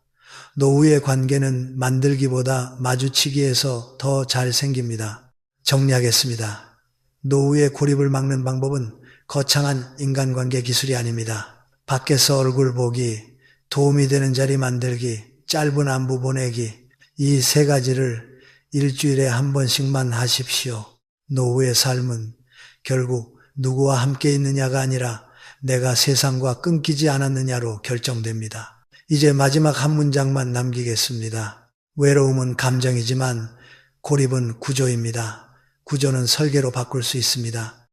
노후의 관계는 만들기보다 마주치기에서 더 잘 생깁니다. 정리하겠습니다. 노후의 고립을 막는 방법은 거창한 인간관계 기술이 아닙니다. 밖에서 얼굴 보기, 도움이 되는 자리 만들기, 짧은 안부 보내기, 이 세 가지를 일주일에 한 번씩만 하십시오. 노후의 삶은 결국 누구와 함께 있느냐가 아니라 내가 세상과 끊기지 않았느냐로 결정됩니다. 이제 마지막 한 문장만 남기겠습니다. 외로움은 감정이지만 고립은 구조입니다. 구조는 설계로 바꿀 수 있습니다.